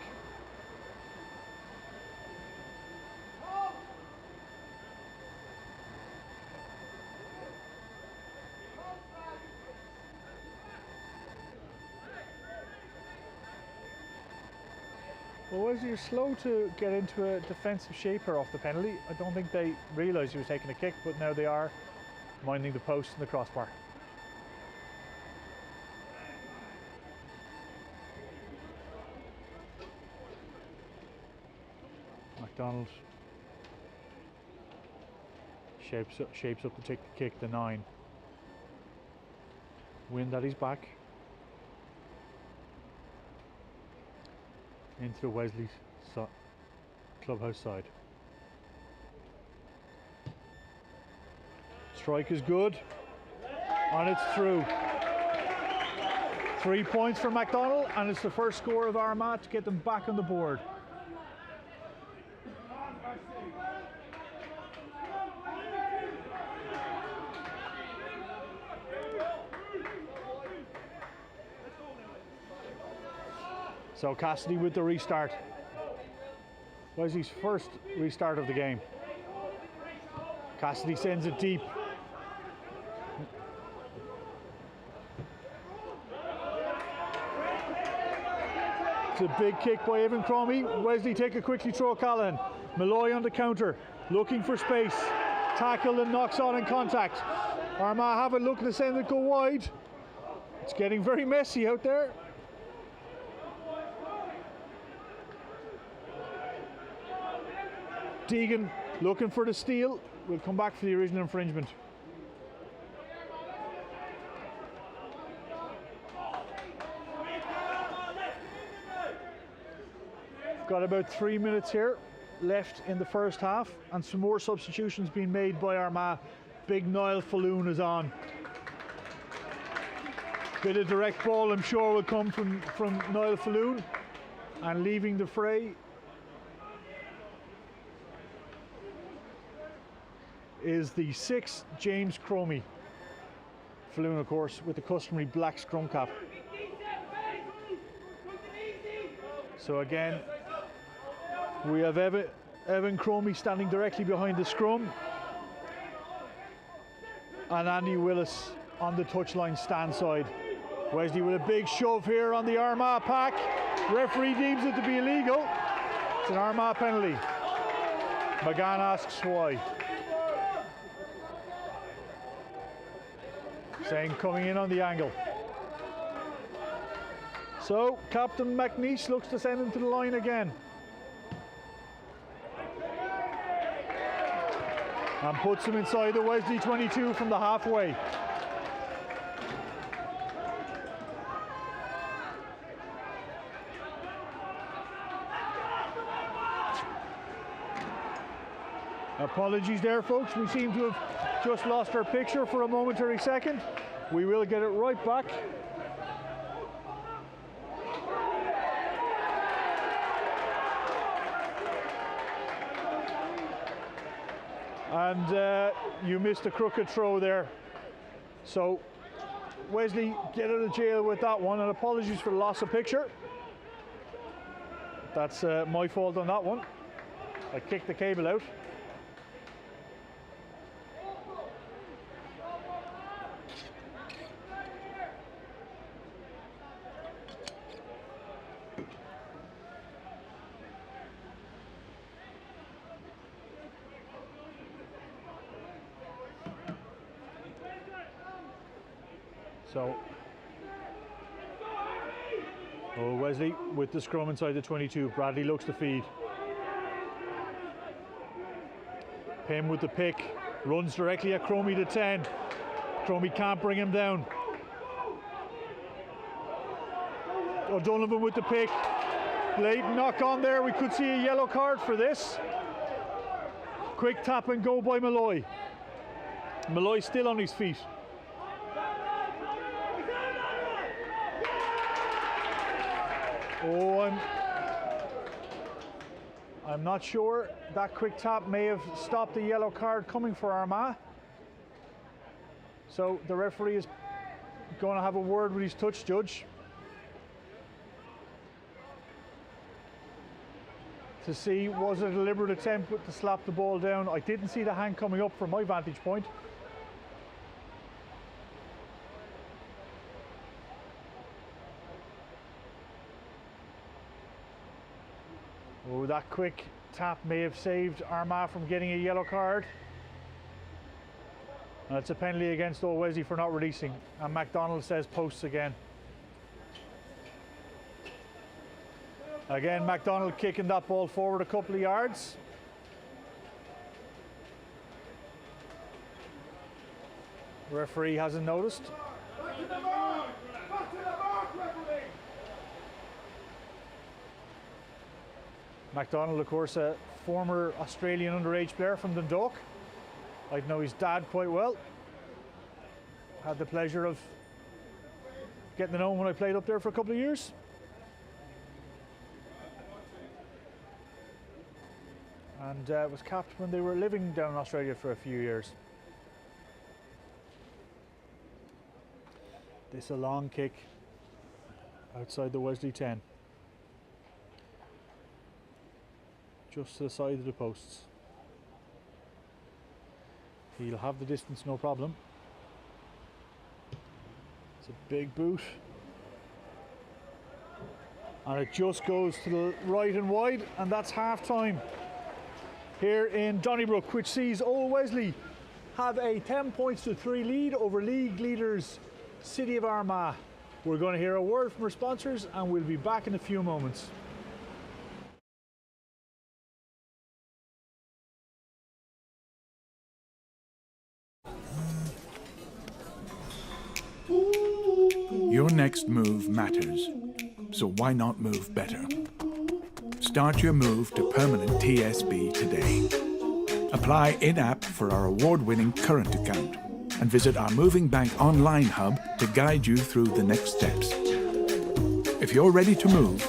Well, Wesley, you're slow to get into a defensive shape here off the penalty. I don't think they realised he was taking a kick, but now they are minding the post and the crossbar. MacDonald shapes up to take the kick, the 9. Wind at his back. Into the Wesley clubhouse side. Strike is good, and it's through. 3 points for MacDonald, and it's the first score of Armagh to get them back on the board. So Cassidy with the restart. Wesley's first restart of the game. Cassidy sends it deep. It's a big kick by Evan Cromie. Wesley take it quickly, throw Callahan. Malloy on the counter, looking for space. Tackled and knocks on in contact. Armagh have a look to send it go wide. It's getting very messy out there. Deegan looking for the steal. We'll come back for the original infringement. We've got about 3 minutes here left in the first half, and some more substitutions being made by Armagh. Big Niall Falloon is on. Bit of direct ball, I'm sure, will come from Niall Falloon. And leaving the fray is the 6th James Cromie. Falloon, of course, with the customary black scrum cap. So again, we have Evan Cromie standing directly behind the scrum. and Andy Willis on the touchline stand side. Wesley with a big shove here on the Armagh pack. Referee deems it to be illegal. It's an Armagh penalty. McGann asks why. Saying coming in on the angle. So Captain McNeish looks to send him to the line again. And puts him inside the Wesley 22 from the halfway. Apologies there, folks. We seem to have just lost our picture for a momentary second. We will get it right back. And you missed a crooked throw there. So Wesley, get out of jail with that one, and apologies for the loss of picture. That's my fault on that one. I kicked the cable out. So, Wesley with the scrum inside the 22. Bradley looks to feed. Pym with the pick, runs directly at Cromie to 10. Cromie can't bring him down. O'Donovan with the pick. Late knock on there. We could see a yellow card for this. Quick tap and go by Malloy. Malloy still on his feet. Oh, I'm not sure. That quick tap may have stopped the yellow card coming for Armagh. So the referee is going to have a word with his touch judge to see was it a deliberate attempt to slap the ball down. I didn't see the hand coming up from my vantage point. Oh, that quick tap may have saved Armagh from getting a yellow card. And it's a penalty against Old Wesley for not releasing. And MacDonald says posts again. Again, MacDonald kicking that ball forward a couple of yards. Referee hasn't noticed. MacDonald, of course, a former Australian underage player from Dundalk. I'd know his dad quite well. Had the pleasure of getting to know him when I played up there for a couple of years. And was capped when they were living down in Australia for a few years. This a long kick outside the Wesley 10. Just to the side of the posts. He'll have the distance, no problem. It's a big boot. And it just goes to the right and wide, and that's half time here in Donnyrbook, which sees Old Wesley have a 10 points to 3 lead over league leaders City of Armagh. We're going to hear a word from our sponsors, and we'll be back in a few moments. Your next move matters, so why not move better? Start your move to permanent TSB today. Apply in-app for our award-winning current account and visit our Moving Bank online hub to guide you through the next steps. If you're ready to move,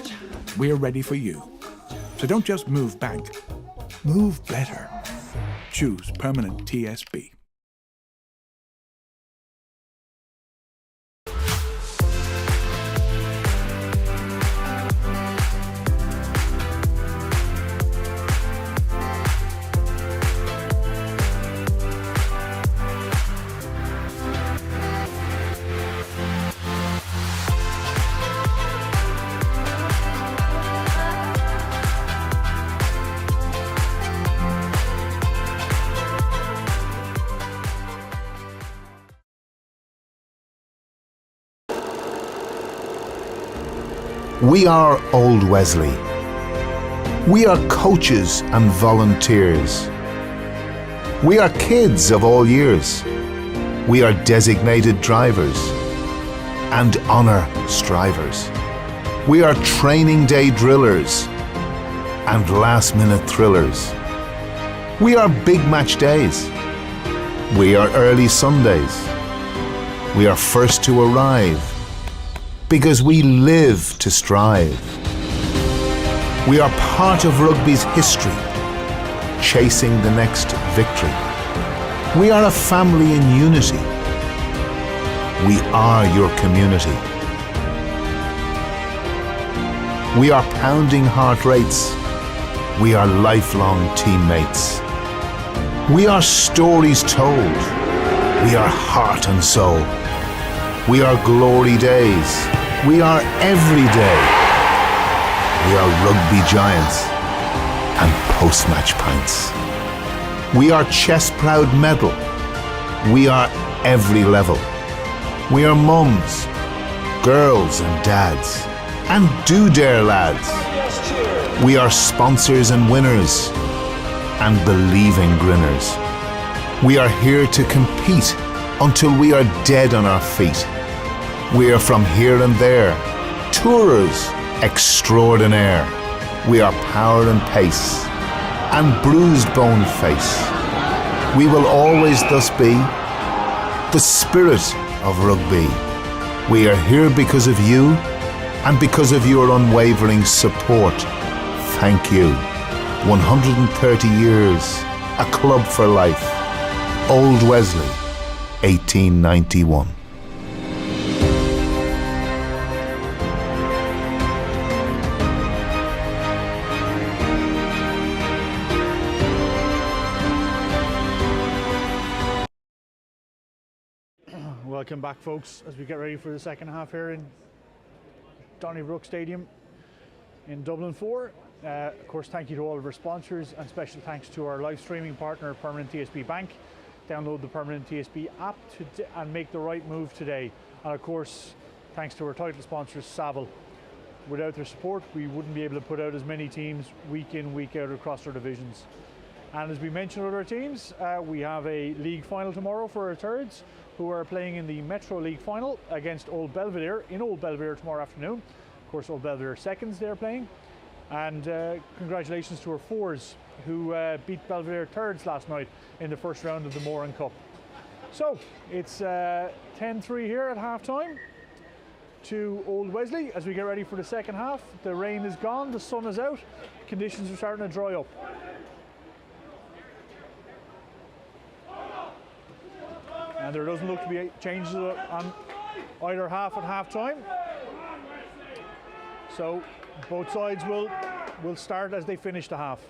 we're ready for you. So don't just move bank, move better. Choose permanent TSB. We are Old Wesley. We are coaches and volunteers. We are kids of all years. We are designated drivers and honour strivers. We are training day drillers and last-minute thrillers. We are big match days. We are early Sundays. We are first to arrive because we live to strive. We are part of rugby's history, chasing the next victory. We are a family in unity. We are your community. We are pounding heart rates. We are lifelong teammates. We are stories told. We are heart and soul. We are glory days. We are every day. We are rugby giants and post-match pints. We are chest-proud medal. We are every level. We are mums, girls and dads, and do-dare lads. We are sponsors and winners, and believing grinners. We are here to compete until we are dead on our feet. We are from here and there, tourers extraordinaire. We are power and pace, and bruised bone face. We will always thus be the spirit of rugby. We are here because of you and because of your unwavering support. Thank you. 130 years, a club for life. Old Wesley, 1891. Welcome back, folks, as we get ready for the second half here in Donnyrbook Stadium in Dublin 4. Of course, thank you to all of our sponsors, and special thanks to our live streaming partner, Permanent TSB Bank. Download the Permanent TSB app and make the right move today. And of course, thanks to our title sponsors, Savile. Without their support, we wouldn't be able to put out as many teams week in, week out across our divisions. And as we mentioned with our teams, we have a league final tomorrow for our thirds, who are playing in the Metro League final against Old Belvedere in Old Belvedere tomorrow afternoon. Of course, Old Belvedere seconds they're playing. And congratulations to our fours, who beat Belvedere thirds last night in the first round of the Moran Cup. So it's 10-3 here at half time to Old Wesley as we get ready for the second half. The rain is gone, the sun is out, conditions are starting to dry up. And there doesn't look to be changes on either half at half time. So both sides will start as they finish the half.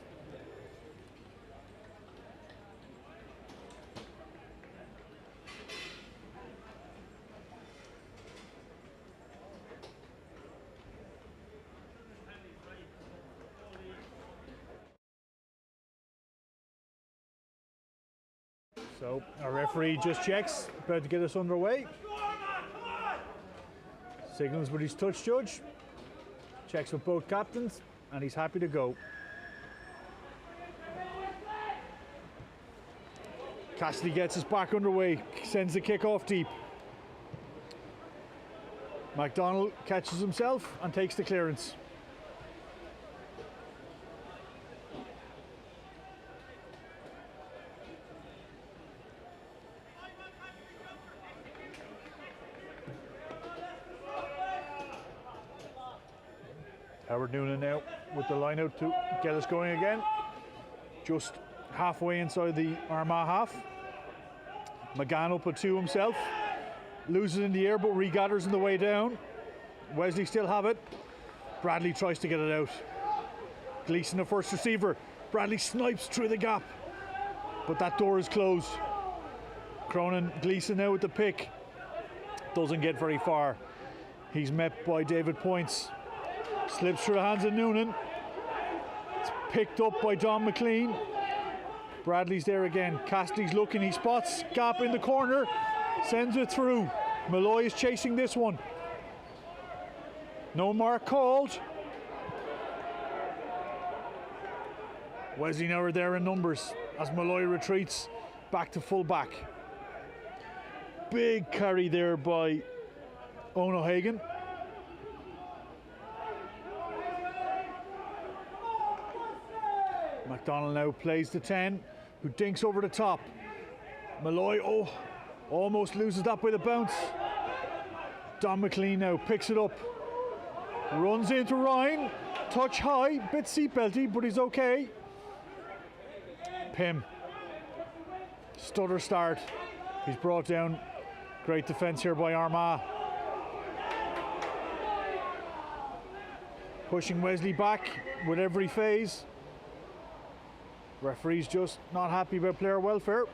So our referee just checks, about to get us underway. Signals with his touch judge. Checks with both captains, and he's happy to go. Cassidy gets us back underway, sends the kick off deep. MacDonald catches himself and takes the clearance. Howard Noonan now with the line out to get us going again. Just halfway inside the Armagh half. McGann up at two himself. Loses in the air but regathers on the way down. Wesley still have it. Bradley tries to get it out. Gleeson the first receiver. Bradley snipes through the gap. But that door is closed. Cronin, Gleeson now with the pick. Doesn't get very far. He's met by David Points. Slips through the hands of Noonan. It's picked up by Don McLean. Bradley's there again. Cassidy's looking, he spots gap in the corner, sends it through. Malloy is chasing this one. No mark called. Wesley now are there in numbers as Malloy retreats back to full back. Big carry there by Owen O'Hagan. McDonald now plays the 10, who dinks over the top. Malloy, almost loses that by the bounce. Don McLean now picks it up. Runs into Ryan. Touch high, bit seatbelty, but he's okay. Pym. Stutter start. He's brought down. Great defence here by Armagh. Pushing Wesley back with every phase. Referee's just not happy about player welfare.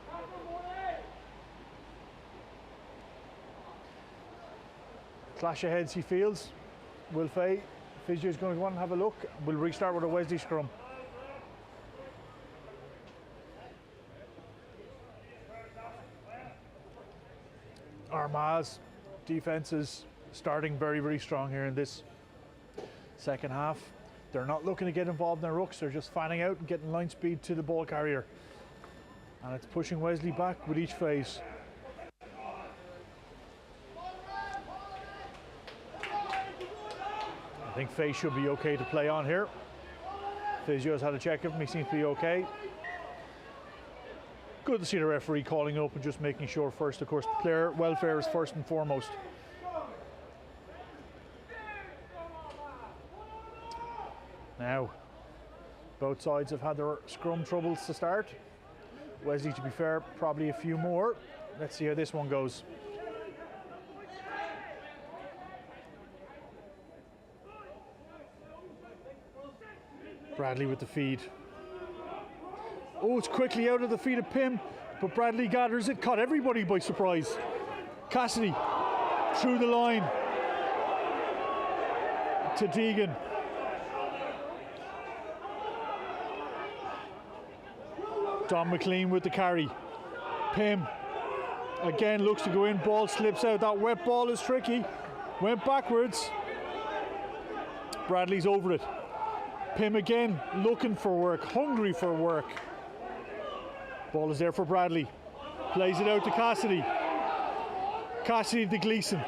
Clash of heads he feels. Will Fay, physio's going to go on and have a look. We'll restart with a Wesley scrum. Armagh's defence is starting very, very strong here in this second half. They're not looking to get involved in their rucks, they're just fanning out and getting line speed to the ball carrier. And it's pushing Wesley back with each phase. I think Faye should be okay to play on here. Physio's had a check of him, he seems to be okay. Good to see the referee calling up and just making sure first, of course, player welfare is first and foremost. Now, both sides have had their scrum troubles to start. Wesley, to be fair, probably a few more. Let's see how this one goes. Bradley with the feed. Oh, it's quickly out of the feet of Pym, but Bradley gathers it, caught everybody by surprise. Cassidy through the line to Deegan. Don McLean with the carry. Pym again looks to go in, ball slips out. That wet ball is tricky. Went backwards. Bradley's over it. Pym again looking for work, hungry for work. Ball is there for Bradley. Plays it out to Cassidy. Cassidy to Gleeson.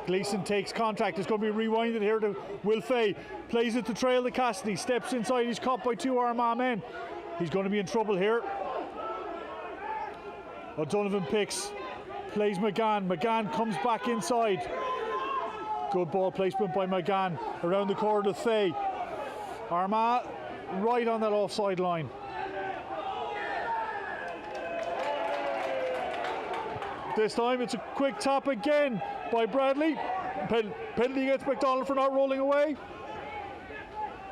Gleeson takes contact. It's going to be rewinded here to Will Fay. Plays it to trail to Cassidy. Steps inside. He's caught by two Armagh men. He's going to be in trouble here. O'Donovan picks. Plays McGann. McGann comes back inside. Good ball placement by McGann. Around the corner to Fay. Armagh right on that offside line. This time it's a quick tap again by Bradley. Penalty against McDonald for not rolling away.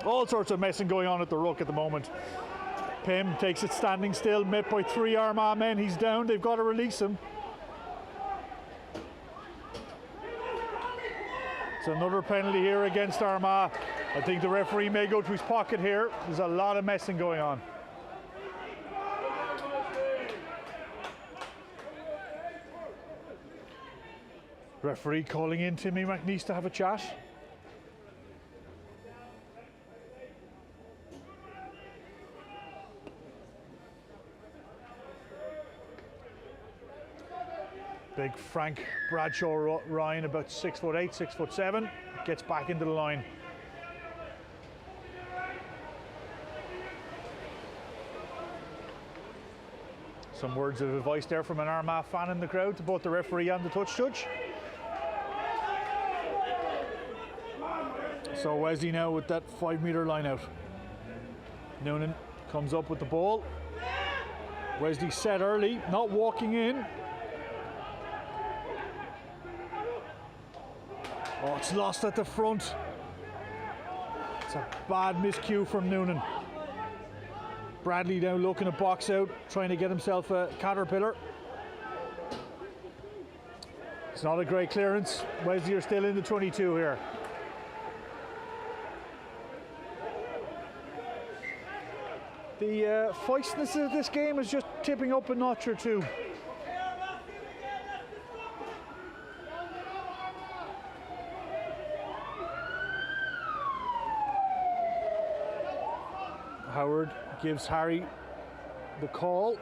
All sorts of messing going on at the ruck at the moment. Pym takes it standing still, met by three Armagh men. He's down, they've got to release him. It's another penalty here against Armagh. I think the referee may go to his pocket here. There's a lot of messing going on. Referee calling in Timmy McNeese to have a chat. Big Frank Bradshaw Ryan, about 6'8", 6'7", gets back into the line. Some words of advice there from an Armagh fan in the crowd to both the referee and the touch judge. So Wesley now with that 5 metre line out. Noonan comes up with the ball. Wesley set early, not walking in. Oh, it's lost at the front. It's a bad miscue from Noonan. Bradley now looking to box out, trying to get himself a caterpillar. It's not a great clearance. Wesley are still in the 22 here. The feistiness of this game is just tipping up a notch or two. Howard gives Harry the call.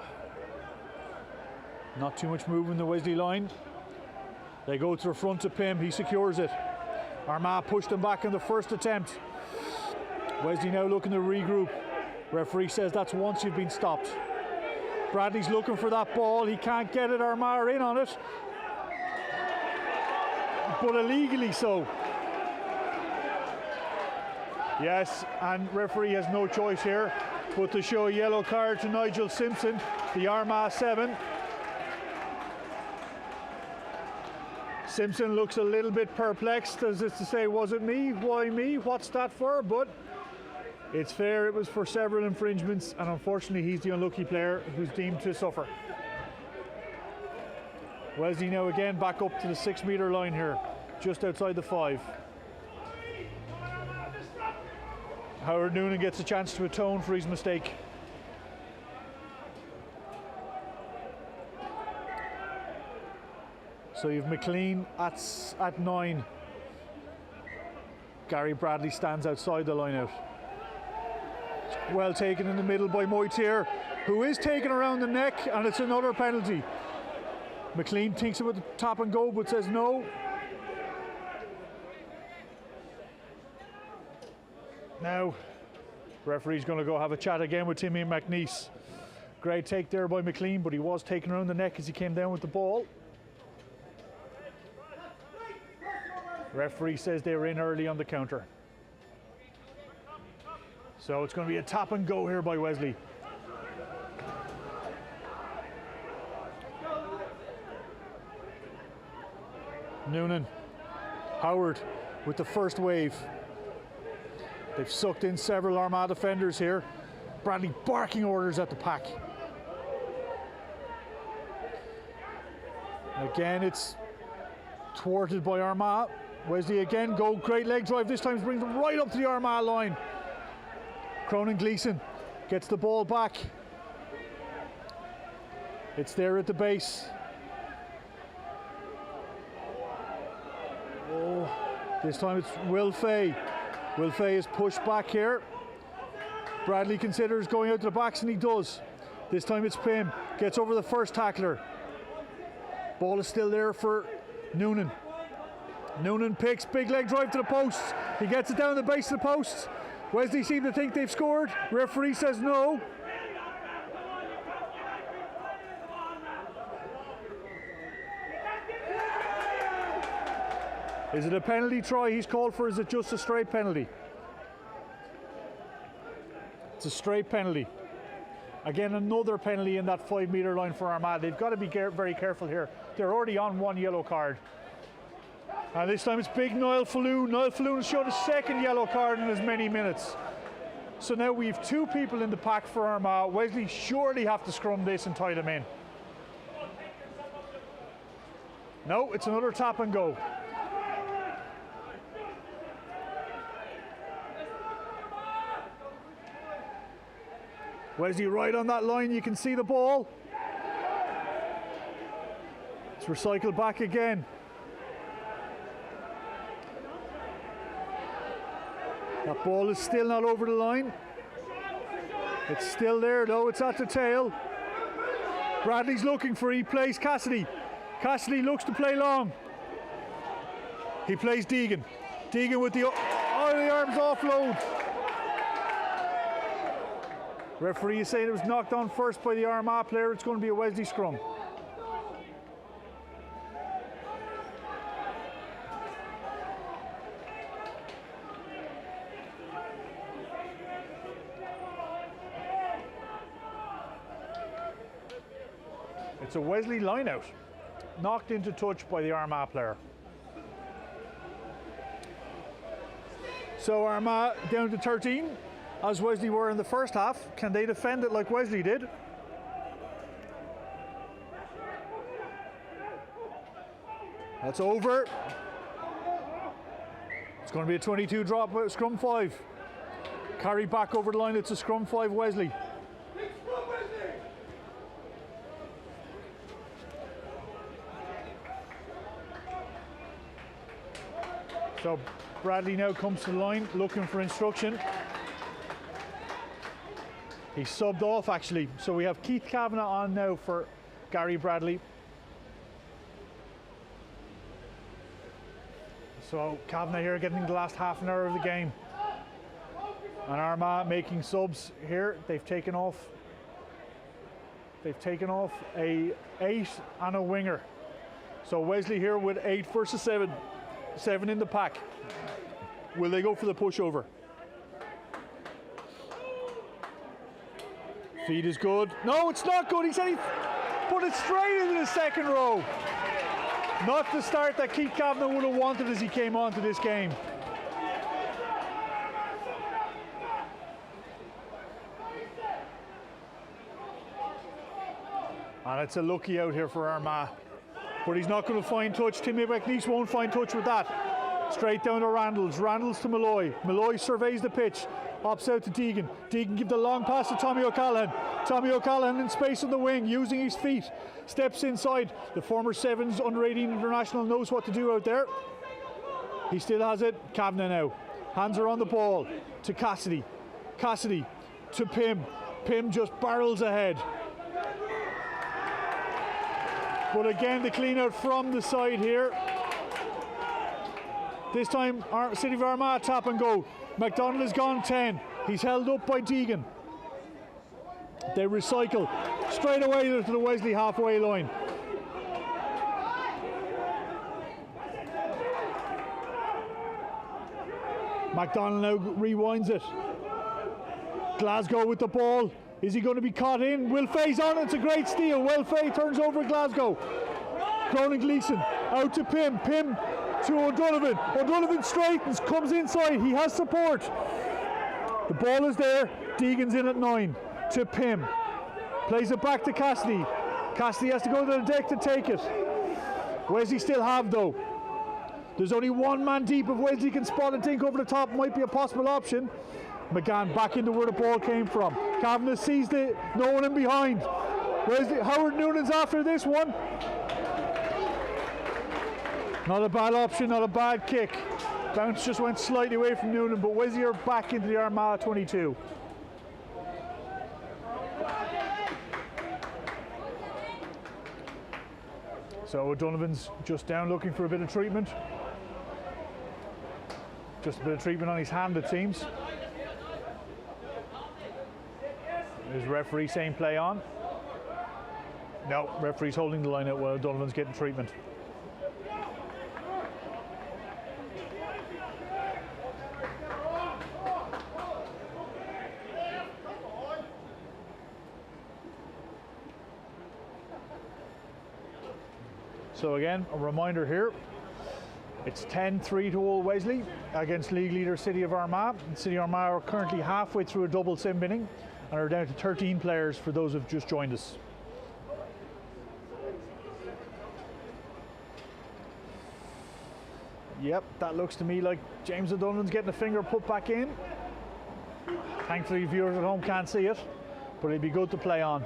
Not too much movement in the Wesley line. They go to the front of Pym. He secures it. Armagh pushed him back in the first attempt. Wesley now looking to regroup. Referee says that's once you've been stopped. Bradley's looking for that ball. He can't get it. Armagh are in on it. But illegally so. Yes, and referee has no choice here but to show a yellow card to Nigel Simpson, the Armagh 7. Simpson looks a little bit perplexed, as if to say, was it me? Why me? What's that for? But it's fair, it was for several infringements, and unfortunately he's the unlucky player who's deemed to suffer. Wesley now again back up to the 6 metre line here, just outside the 5. Howard Noonan gets a chance to atone for his mistake. So you've McLean at 9. Gary Bradley stands outside the line out. Well taken in the middle by Moitier, who is taken around the neck, and it's another penalty. McLean thinks it would tap and go, but says no. Now, referee's going to go have a chat again with Timmy McNeese. Great take there by McLean, but he was taken around the neck as he came down with the ball. Referee says they were in early on the counter. So it's going to be a tap and go here by Wesley. Noonan, Howard with the first wave. They've sucked in several Armagh defenders here. Bradley barking orders at the pack. Again, it's thwarted by Armagh. Wesley again, go, great leg drive. This time brings them right up to the Armagh line. Cronin Gleeson gets the ball back. It's there at the base. Oh, this time it's Will Fay. Will Fay is pushed back here. Bradley considers going out to the backs, and he does. This time it's Pym. Gets over the first tackler. Ball is still there for Noonan. Noonan picks, big leg drive to the posts. He gets it down the base of the posts. Wesley seem to think they've scored. Referee says no. Is it a penalty try he's called for? Is it just a straight penalty? It's a straight penalty. Again, another penalty in that 5 metre line for Armagh. They've got to be very careful here. They're already on one yellow card. And this time it's big Niall Falloon. Niall Falloon has showed a second yellow card in as many minutes. So now we have 2 people in the pack for Armagh. Wesley surely have to scrum this and tie them in. No, it's another tap and go. Wesley right on that line, you can see the ball. It's recycled back again. That ball is still not over the line. It's still there though, it's at the tail. Bradley's looking for, he plays Cassidy. Cassidy looks to play long. He plays Deegan. Deegan with the arms offload. Referee is saying it was knocked on first by the Armagh player. It's going to be a Wesley scrum. It's a Wesley line out. Knocked into touch by the Armagh player. So Armagh down to 13. As Wesley were in the first half. Can they defend it like Wesley did? That's over. It's going to be a 22 drop, scrum 5. Carry back over the line, it's a scrum 5 Wesley. So Bradley now comes to the line looking for instruction. He's subbed off actually. So we have Keith Kavanagh on now for Gary Bradley. So Kavanagh here getting the last half an hour of the game. And Armagh making subs here. They've taken off a 8 and a winger. So Wesley here with 8 versus 7. 7 in the pack. Will they go for the pushover? Feed is good. No, it's not good. He said he put it straight into the second row. Not the start that Keith Kavanagh would have wanted as he came onto this game. And it's a lucky out here for Armagh. But he's not going to find touch. Timmy McNeice won't find touch with that. Straight down to Randalls. Randalls to Malloy. Malloy surveys the pitch. Ops out to Deegan. Deegan give the long pass to Tommy O'Callaghan. Tommy O'Callaghan in space on the wing, using his feet. Steps inside. The former Sevens under-18 international knows what to do out there. He still has it. Kavanagh now. Hands are on the ball to Cassidy. Cassidy to Pym. Pym just barrels ahead. But again, the clean out from the side here. This time, City of Armagh tap and go. McDonald has gone 10. He's held up by Deegan. They recycle straight away to the Wesley halfway line. McDonald now rewinds it. Glasgow with the ball. Is he going to be caught in? Will Fay's on it. It's a great steal. Will Fay turns over Glasgow. Cronin Gleeson out to Pym. Pym to O'Donovan. O'Donovan straightens, comes inside. He has support. The ball is there. Deegan's in at 9 to Pym. Plays it back to Cassidy. Cassidy has to go to the deck to take it. Wesley still have though. There's only one man deep. If Wesley can spot and think over the top, might be a possible option. McGann back into where the ball came from. Kavanagh sees it, no one in behind. Wesley, Howard Noonan's after this one. Not a bad option, not a bad kick. Bounce just went slightly away from Noonan, but Wesley are back into the Armagh 22. So O'Donovan's just down looking for a bit of treatment. Just a bit of treatment on his hand, it seems. There's referee saying play on. No, referee's holding the line out while O'Donovan's getting treatment. So again, a reminder here, it's 10-3 to Old Wesley against league leader City of Armagh. City of Armagh are currently halfway through a double sim binning and are down to 13 players for those who've just joined us. Yep, that looks to me like James O'Donnell's getting a finger put back in. Thankfully viewers at home can't see it, but it'd be good to play on.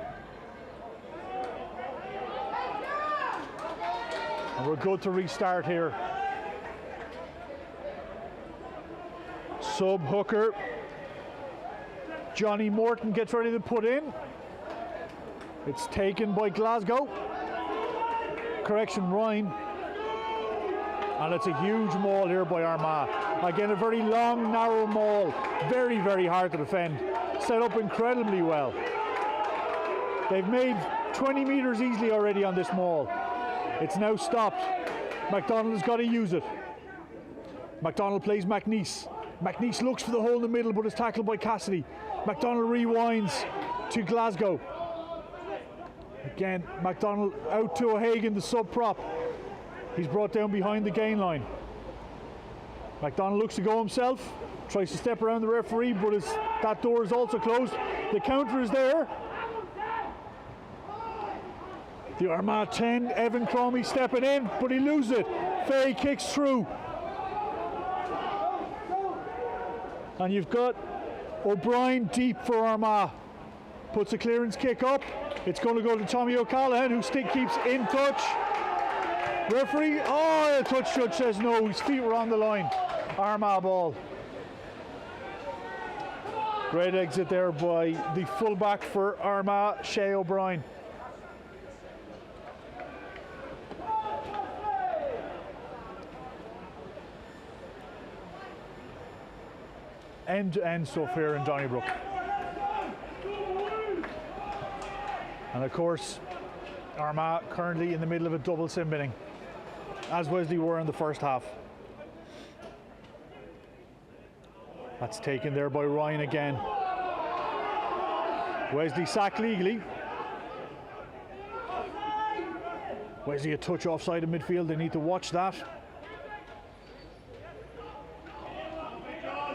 And we're good to restart here. Sub hooker. Johnny Morton gets ready to put in. It's taken by Glasgow. Correction, Ryan. And it's a huge maul here by Armagh. Again, a very long, narrow maul. Very, very hard to defend. Set up incredibly well. They've made 20 metres easily already on this maul. It's now stopped. McDonald has got to use it. McDonald plays McNeice. McNeice looks for the hole in the middle, but is tackled by Cassidy. McDonald rewinds to Glasgow. Again, McDonald out to O'Hagan, the sub prop. He's brought down behind the gain line. McDonald looks to go himself. Tries to step around the referee, but that door is also closed. The counter is there. The Armagh 10, Evan Cromie stepping in, but he loses it. Fay kicks through. And you've got O'Brien deep for Armagh. Puts a clearance kick up. It's going to go to Tommy O'Callaghan, who keeps in touch. Referee, the touch judge says no, his feet were on the line. Armagh ball. Great exit there by the fullback for Armagh, Shea O'Brien. End-to-end stuff here in Donnyrbook. And of course, Armagh currently in the middle of a double sim binning, as Wesley were in the first half. That's taken there by Ryan again. Wesley sacked legally. Wesley a touch offside in midfield, they need to watch that.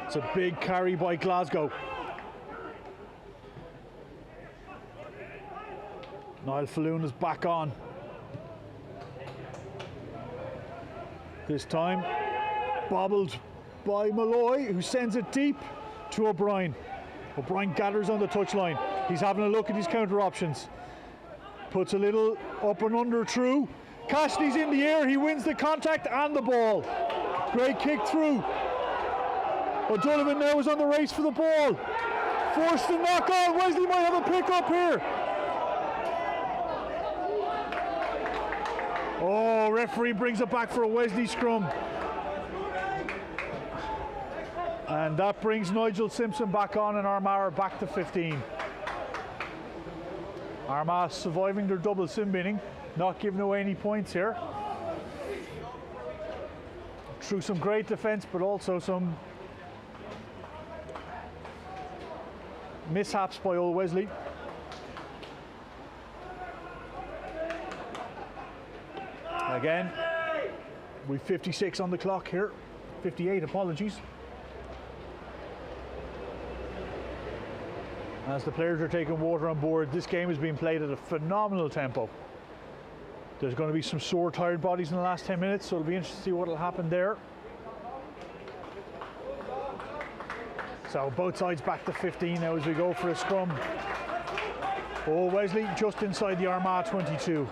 It's a big carry by Glasgow. Niall Falloon is back on. This time, bobbled by Malloy, who sends it deep to O'Brien. O'Brien gathers on the touchline. He's having a look at his counter options. Puts a little up and under through. Cassidy's in the air, he wins the contact and the ball. Great kick through. O'Donovan now is on the race for the ball. Forced to knock on. Wesley might have a pick up here. Oh, referee brings it back for a Wesley scrum. And that brings Nigel Simpson back on, and Armagh back to 15. Armagh surviving their double sim binning, not giving away any points here. Through some great defence, but also some mishaps by old Wesley. Again, we've 56 on the clock here. 58, apologies. As the players are taking water on board, this game is being played at a phenomenal tempo. There's going to be some sore, tired bodies in the last 10 minutes, so it'll be interesting to see what will happen there. So both sides back to 15 now as we go for a scrum. Oh, Wesley just inside the Armagh 22.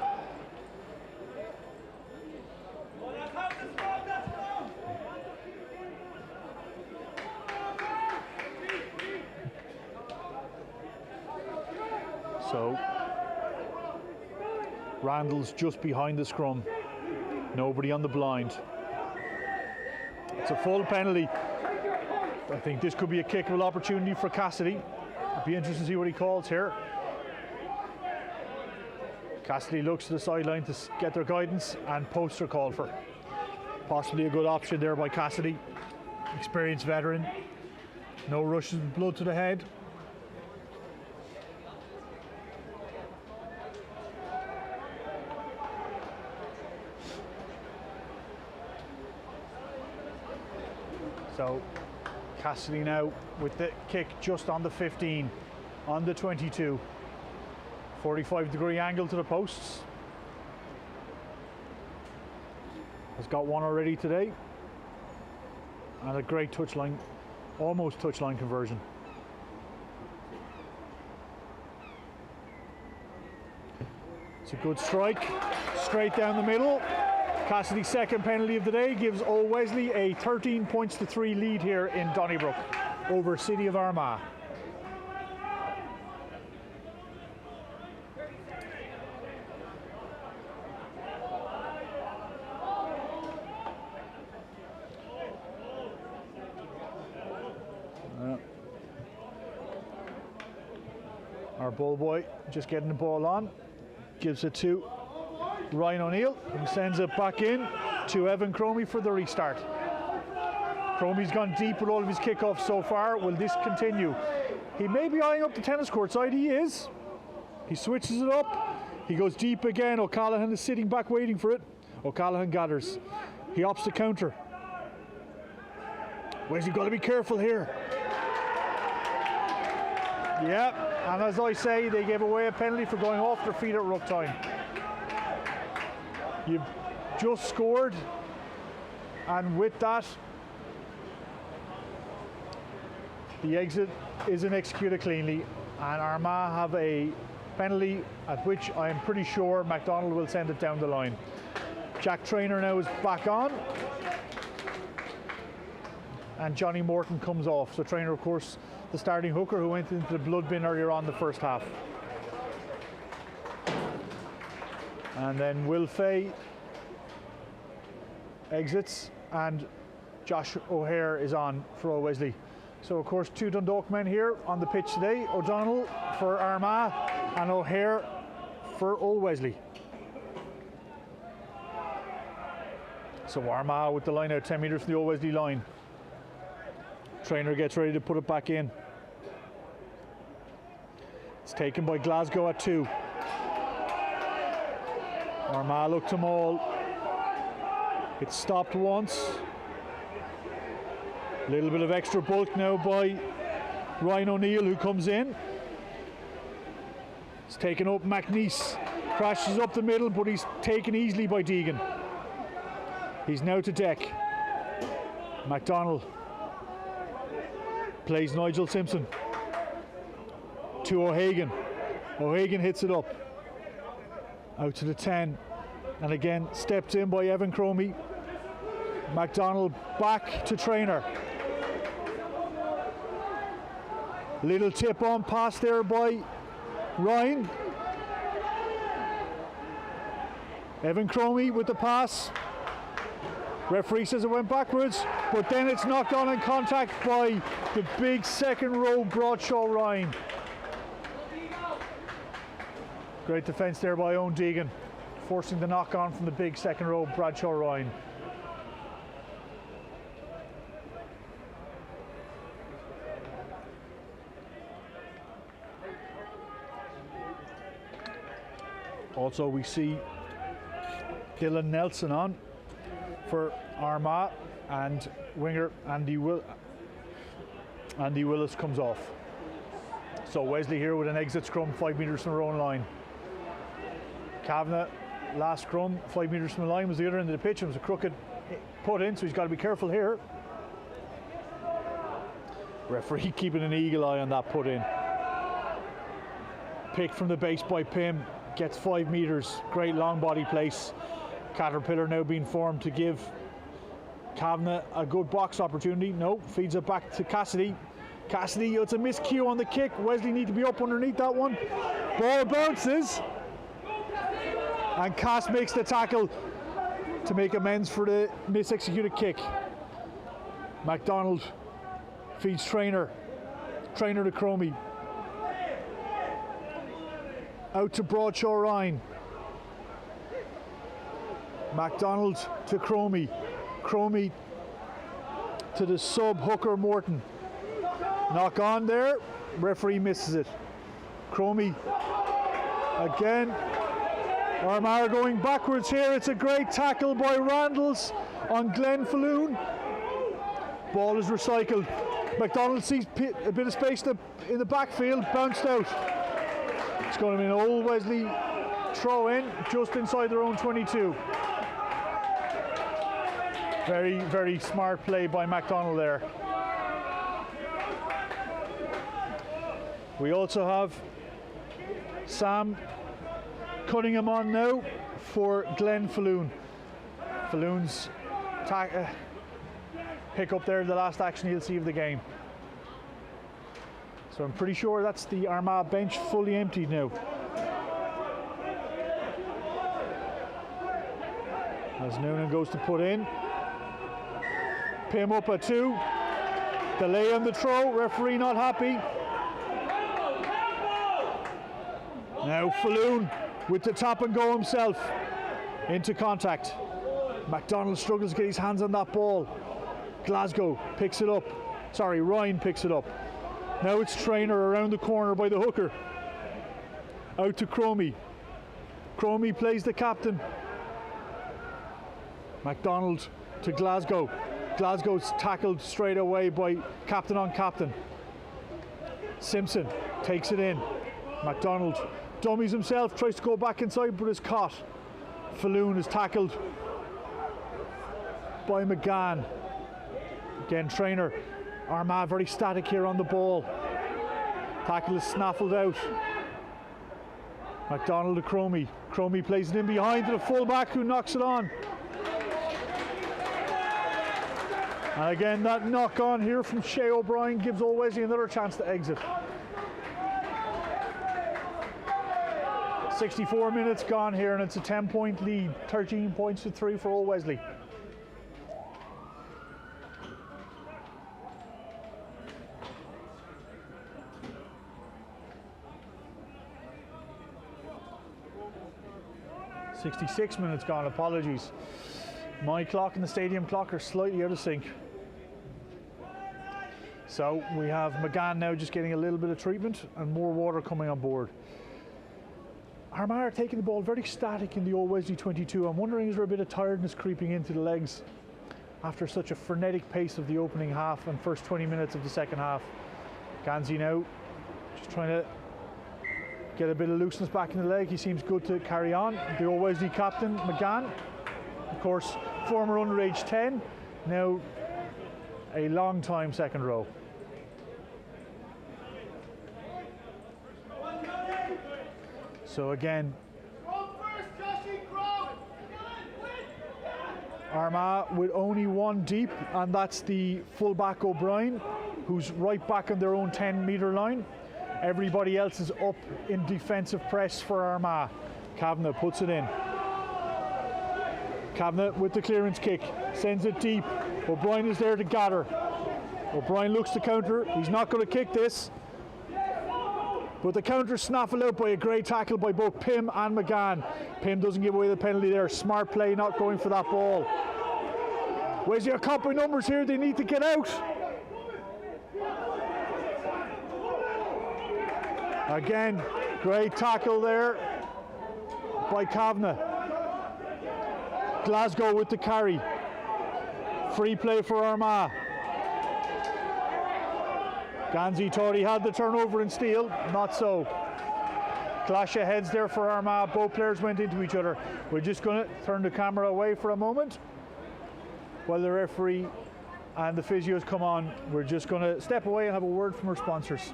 So Randall's just behind the scrum. Nobody on the blind. It's a full penalty. I think this could be a kickable opportunity for Cassidy. It'd be interesting to see what he calls here. Cassidy looks to the sideline to get their guidance, and posts are called for. Possibly a good option there by Cassidy. Experienced veteran. No rushes of blood to the head. So Cassidy now with the kick just on the 15, on the 22. 45-degree angle to the posts. Has got one already today. And a great touchline, almost touchline conversion. It's a good strike, straight down the middle. Cassidy's second penalty of the day gives Old Wesley a 13 points to 3 lead here in Donnyrbook over City of Armagh. Our ball boy just getting the ball on, gives it to Ryan O'Neill, who sends it back in to Evan Cromie for the restart. Cromie's gone deep with all of his kickoffs so far. Will this continue? He may be eyeing up the tennis court side. He is. He switches it up. He goes deep again. O'Callaghan is sitting back waiting for it. O'Callaghan gathers. He opts the counter. Wesley got to be careful here. Yeah, and as I say, they gave away a penalty for going off their feet at ruck time. You've just scored, and with that, the exit isn't executed cleanly, and Armagh have a penalty at which I am pretty sure MacDonald will send it down the line. Jack Traynor now is back on, and Johnny Morton comes off. So trainer, of course, the starting hooker who went into the blood bin earlier on the first half. And then Will Fay exits and Josh O'Hare is on for Old Wesley. So of course 2 Dundalk men here on the pitch today. O'Donnell for Armagh and O'Hare for Old Wesley. So Armagh with the line out 10 metres from the Old Wesley line. Trainer gets ready to put it back in. It's taken by Glasgow at 2. Armagh look to maul. It's stopped once. A little bit of extra bulk now by Ryan O'Neill, who comes in. It's taken up McNeese. Crashes up the middle, but he's taken easily by Deegan. He's now to deck. McDonald plays Nigel Simpson to O'Hagan. O'Hagan hits it up. Out to the 10. And again, stepped in by Evan Cromie. McDonald back to trainer. Little tip on pass there by Ryan. Evan Cromie with the pass. Referee says it went backwards, but then it's knocked on in contact by the big second row Bradshaw Ryan. Great defence there by Owen Deegan, forcing the knock on from the big second row Bradshaw Ryan. Also we see Dylan Nelson on for Armagh, and winger Andy Willis comes off. So Wesley here with an exit scrum 5 metres from their own line. Kavanagh, last scrum 5 metres from the line, was the other end of the pitch. It was a crooked put in, so he's got to be careful here. Referee keeping an eagle eye on that put in. Picked from the base by Pym, gets 5 metres, great long body place. Caterpillar now being formed to give Kavanagh a good box opportunity. No, feeds it back to Cassidy. Cassidy, it's a miscue on the kick. Wesley need to be up underneath that one. Ball bounces. And Cass makes the tackle to make amends for the mis-executed kick. McDonald feeds Trainer. Trainer to Cromie. Out to Bradshaw Ryan. McDonald to Cromie. Cromie to the sub hooker Morton. Knock on there. Referee misses it. Cromie again. Armagh going backwards here. It's a great tackle by Randalls on Glenn Falloon. Ball is recycled. McDonald sees a bit of space in the backfield. Bounced out. It's going to be an Old Wesley throw in just inside their own 22. Very, very smart play by McDonald there. We also have Sam Cunningham on now for Glenn Falloon. Falloon's pick up there, the last action he'll see of the game. So I'm pretty sure that's the Armagh bench fully emptied now. As Noonan goes to put in. Pym up at 2. Delay on the throw, referee not happy. Now Falloon with the tap and go himself into contact. McDonald struggles to get his hands on that ball. Glasgow picks it up. Sorry, Ryan picks it up. Now it's Trainer around the corner by the hooker. Out to Cromie. Cromie plays the captain. McDonald to Glasgow. Glasgow's tackled straight away by captain on captain. Simpson takes it in. McDonald dummies himself, tries to go back inside but is caught. Falloon is tackled by McGann. Again, Trainer. Armagh very static here on the ball. Tackle is snaffled out. McDonald to Cromie. Cromie plays it in behind to the fullback who knocks it on. And again, that knock on here from Shea O'Brien gives Old Wesley another chance to exit. 64 minutes gone here, and it's a 10-point lead, 13 points to 3 for Old Wesley. "66 minutes gone, apologies. My clock and the stadium clock are slightly out of sync. So we have McGann now just getting a little bit of treatment and more water coming on board. Armagh are taking the ball very static in the Old Wesley 22. I'm wondering, is there a bit of tiredness creeping into the legs after such a frenetic pace of the opening half and first 20 minutes of the second half? Ganzi now just trying to get a bit of looseness back in the leg. He seems good to carry on. The Old Wesley captain, McGann, of course, former underage 10, now a long time second row. So again, Armagh with only one deep, and that's the fullback O'Brien, who's right back on their own 10-metre line. Everybody else is up in defensive press for Armagh. Kavanagh puts it in. Kavanagh with the clearance kick, sends it deep. O'Brien is there to gather. O'Brien looks to counter. He's not going to kick this. But the counter snaffled out by a great tackle by both Pym and McGann. Pym doesn't give away the penalty there. Smart play, not going for that ball. Wesley are caught by numbers here. They need to get out. Again, great tackle there by Kavanagh. Glasgow with the carry. Free play for Armagh. Ganzi thought he had the turnover and steal, not so. Clash of heads there for Armagh. Both players went into each other. We're just going to turn the camera away for a moment while the referee and the physios come on. We're just going to step away and have a word from our sponsors.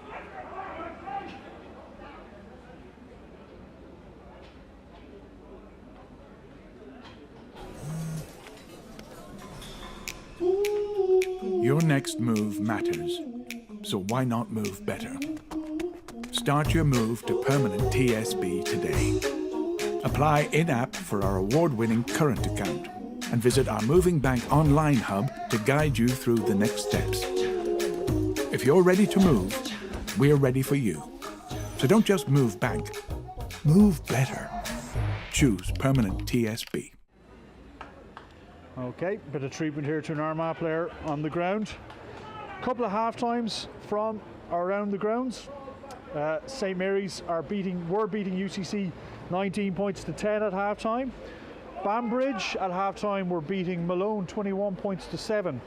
Your next move matters, so why not move better? Start your move to permanent TSB today. Apply in-app for our award-winning current account and visit our Moving Bank online hub to guide you through the next steps. If you're ready to move, we're ready for you. So don't just move bank, move better. Choose permanent TSB. Okay, bit of treatment here to an Armagh player on the ground. Couple of half times from around the grounds. St Mary's were beating UCC 19 points to 10 at half time. Banbridge at half time were beating Malone 21 points to 7.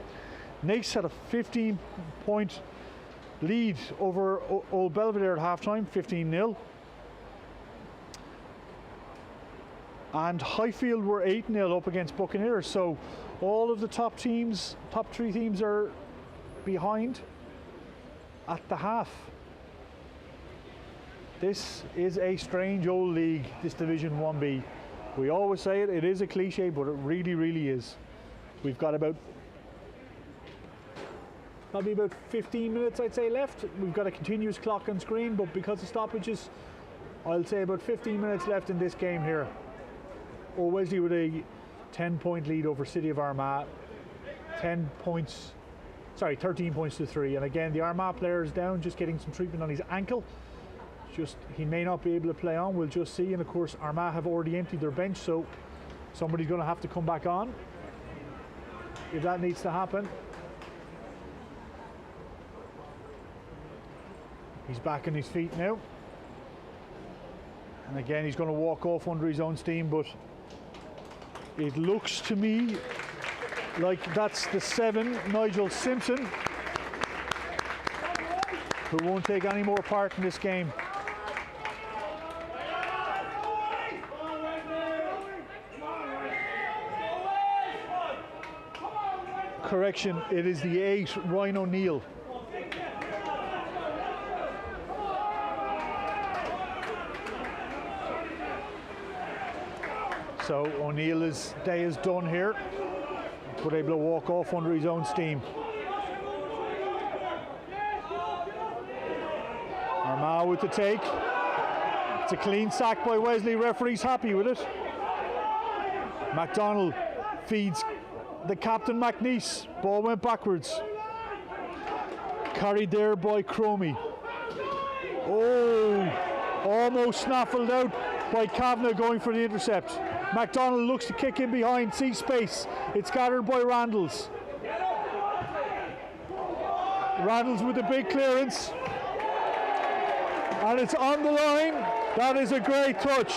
Naas had a 15-point lead over Old Belvedere at half time, 15-0. And Highfield were 8-0 up against Buccaneers. So all of the top three teams are behind at the half. This is a strange old league, this Division 1B. We always say it is a cliche, but it really, really is. We've got probably about 15 minutes, I'd say, left. We've got a continuous clock on screen, but because of stoppages, I'll say about 15 minutes left in this game here. Old Wesley with a 10-point lead over City of Armagh. 13 points to 3. And again, the Armagh player is down, just getting some treatment on his ankle. He may not be able to play on, we'll just see. And of course, Armagh have already emptied their bench, so somebody's going to have to come back on if that needs to happen. He's back on his feet now. And again, he's going to walk off under his own steam, but it looks to me like that's the 7, Nigel Simpson, who won't take any more part in this game. Correction, it is the 8, Ryan O'Neill. So O'Neill's day is done here. but able to walk off under his own steam. Armagh with the take. It's a clean sack by Wesley. Referee's happy with it. MacDonald feeds the captain McNeice. Ball went backwards. Carried there by Cromie. Oh, almost snaffled out by Kavanagh going for the intercept. MacDonald looks to kick in behind, sees space. It's gathered by Randalls. Randalls with a big clearance. And it's on the line. That is a great touch.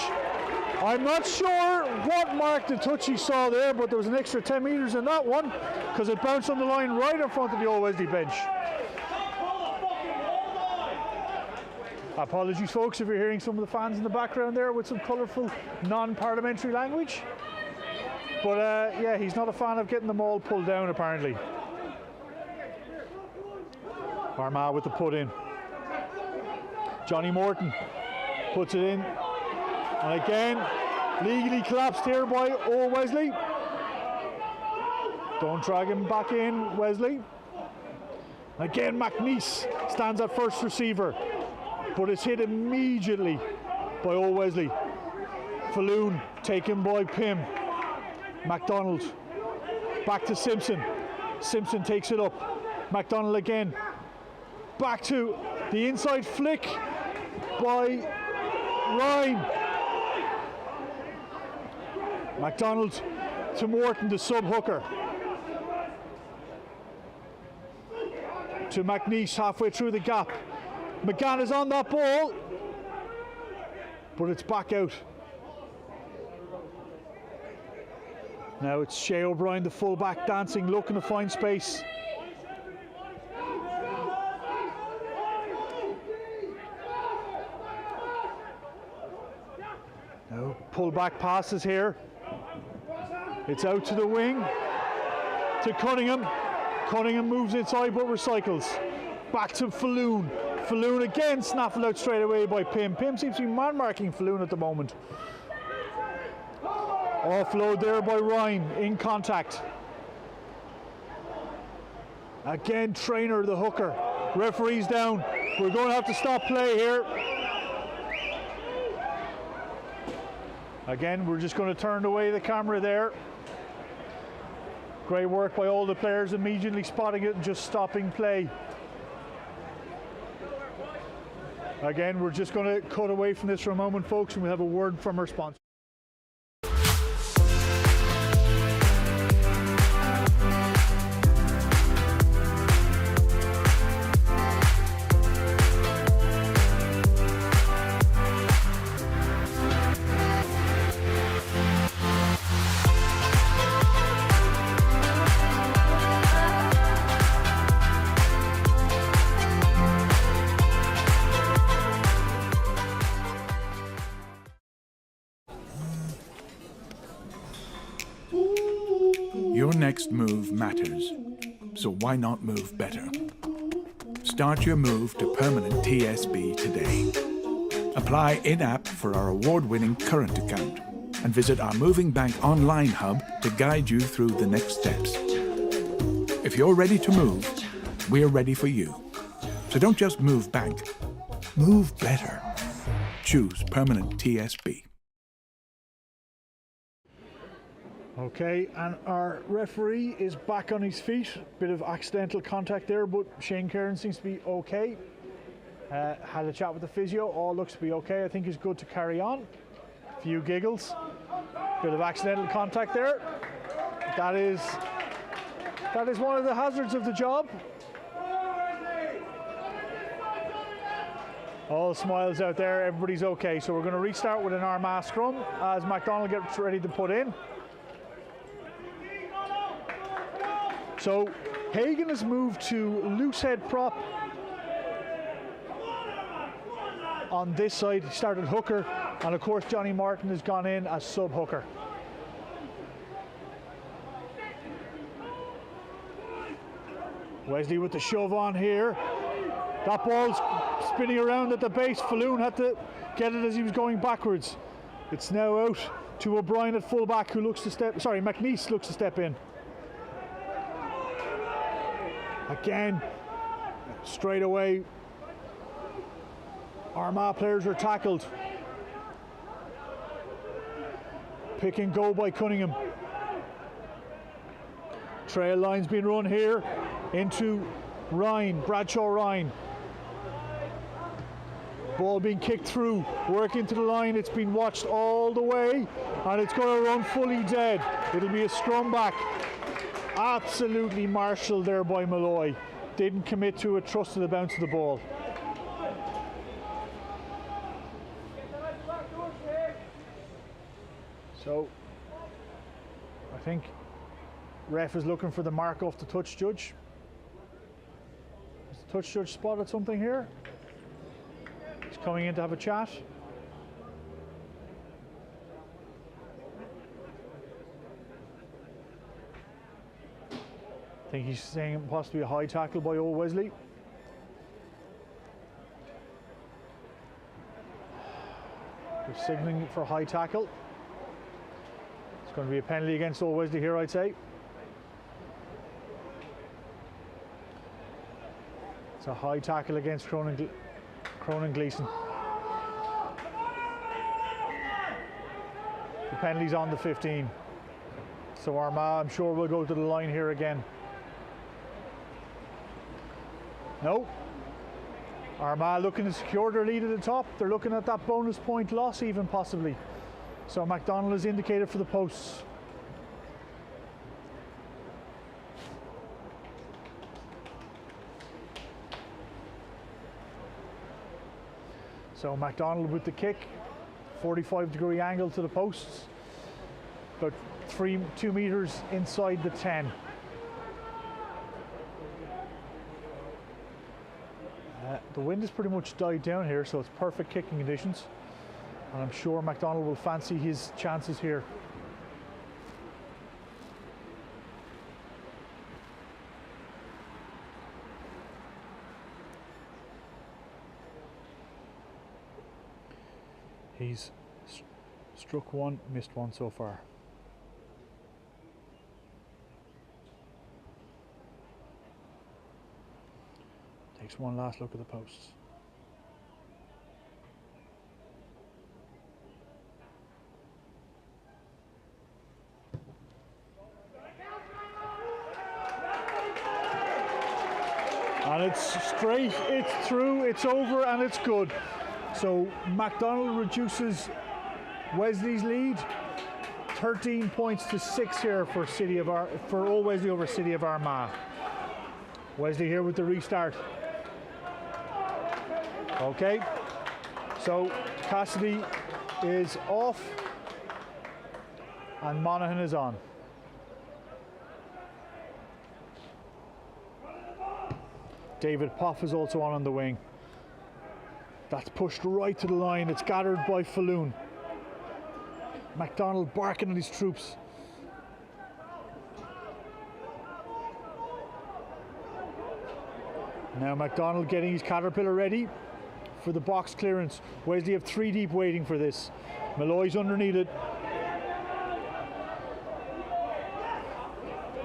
I'm not sure what mark the touch he saw there, but there was an extra 10 metres in that one because it bounced on the line right in front of the old Wesley bench. Apologies, folks, if you're hearing some of the fans in the background there with some colourful non-parliamentary language. But yeah, he's not a fan of getting them all pulled down, apparently. Armagh with the put in. Johnny Morton puts it in. And again, legally collapsed here by Old Wesley. Don't drag him back in, Wesley. Again, McNeice stands at first receiver, but it's hit immediately by Old Wesley. Falloon taken by Pym. MacDonald back to Simpson. Simpson takes it up. MacDonald again. Back to the inside flick by Ryan. MacDonald to Morton, the sub hooker. To McNeice halfway through the gap. McGann is on that ball, but it's back out. Now it's Shea O'Brien, the fullback, dancing, looking to find space. Now pull back passes here. It's out to the wing, to Cunningham. Cunningham moves inside but recycles. Back to Falloon. Falloon again snaffled out straight away by Pym. Pym seems to be man-marking Falloon at the moment. Offload there by Ryan, in contact. Again, Trainer, the hooker. Referee's down. We're going to have to stop play here. Again, we're just going to turn away the camera there. Great work by all the players, immediately spotting it and just stopping play. Again, we're just going to cut away from this for a moment, folks, and we'll have a word from our sponsor. Your next move matters, so why not move better? Start your move to permanent TSB today. Apply in-app for our award-winning current account and visit our Moving Bank online hub to guide you through the next steps. If you're ready to move, we're ready for you. So don't just move bank, move better. Choose permanent TSB. Okay, and our referee is back on his feet. Bit of accidental contact there, but Shane Kieran seems to be okay. Had a chat with the physio, all looks to be okay. I think he's good to carry on. Few giggles. Bit of accidental contact there. That is one of the hazards of the job. All smiles out there, everybody's okay. So we're going to restart with an Armagh scrum as MacDonald gets ready to put in. So Hagan has moved to loose head prop on this side. He started hooker, and of course Johnny Martin has gone in as sub hooker. Wesley with the shove on here. That ball's spinning around at the base. Falloon had to get it as he was going backwards. It's now out to O'Brien at fullback, who looks to step. Sorry, McNeice looks to step in. Again, straight away, Armagh players are tackled. Pick and go by Cunningham. Trail line's been run here into Ryan, Bradshaw Ryan. Ball being kicked through, work into the line, it's been watched all the way, and it's going to run fully dead. It'll be a scrum back. Absolutely marshalled there by Malloy. Didn't commit to it, trusted the bounce of the ball. So, I think ref is looking for the mark off the touch judge. Has the touch judge spotted something here? He's coming in to have a chat. I think he's saying possibly a high tackle by old Wesley. They're signalling for a high tackle. It's going to be a penalty against old Wesley here, I'd say. It's a high tackle against Cronin Gleeson. The penalty's on the 15. So Armagh, I'm sure, will go to the line here again. No. Armagh looking to secure their lead at the top. They're looking at that bonus point loss even possibly. So MacDonald is indicated for the posts. So MacDonald with the kick, 45-degree angle to the posts, about 2 meters inside the 10. The wind has pretty much died down here, so it's perfect kicking conditions. And I'm sure MacDonald will fancy his chances here. He's struck one, missed one so far. Takes one last look at the posts. And it's straight, it's through, it's over, and it's good. So MacDonald reduces Wesley's lead, 13 points to 6 here for Old Wesley over City of Armagh. Wesley here with the restart. Okay, so Cassidy is off and Monaghan is on. David Poff is also on the wing. That's pushed right to the line. It's gathered by Falloon. MacDonald barking at his troops. Now MacDonald getting his caterpillar ready for the box clearance. Wesley have 3 deep waiting for this. Malloy's underneath it.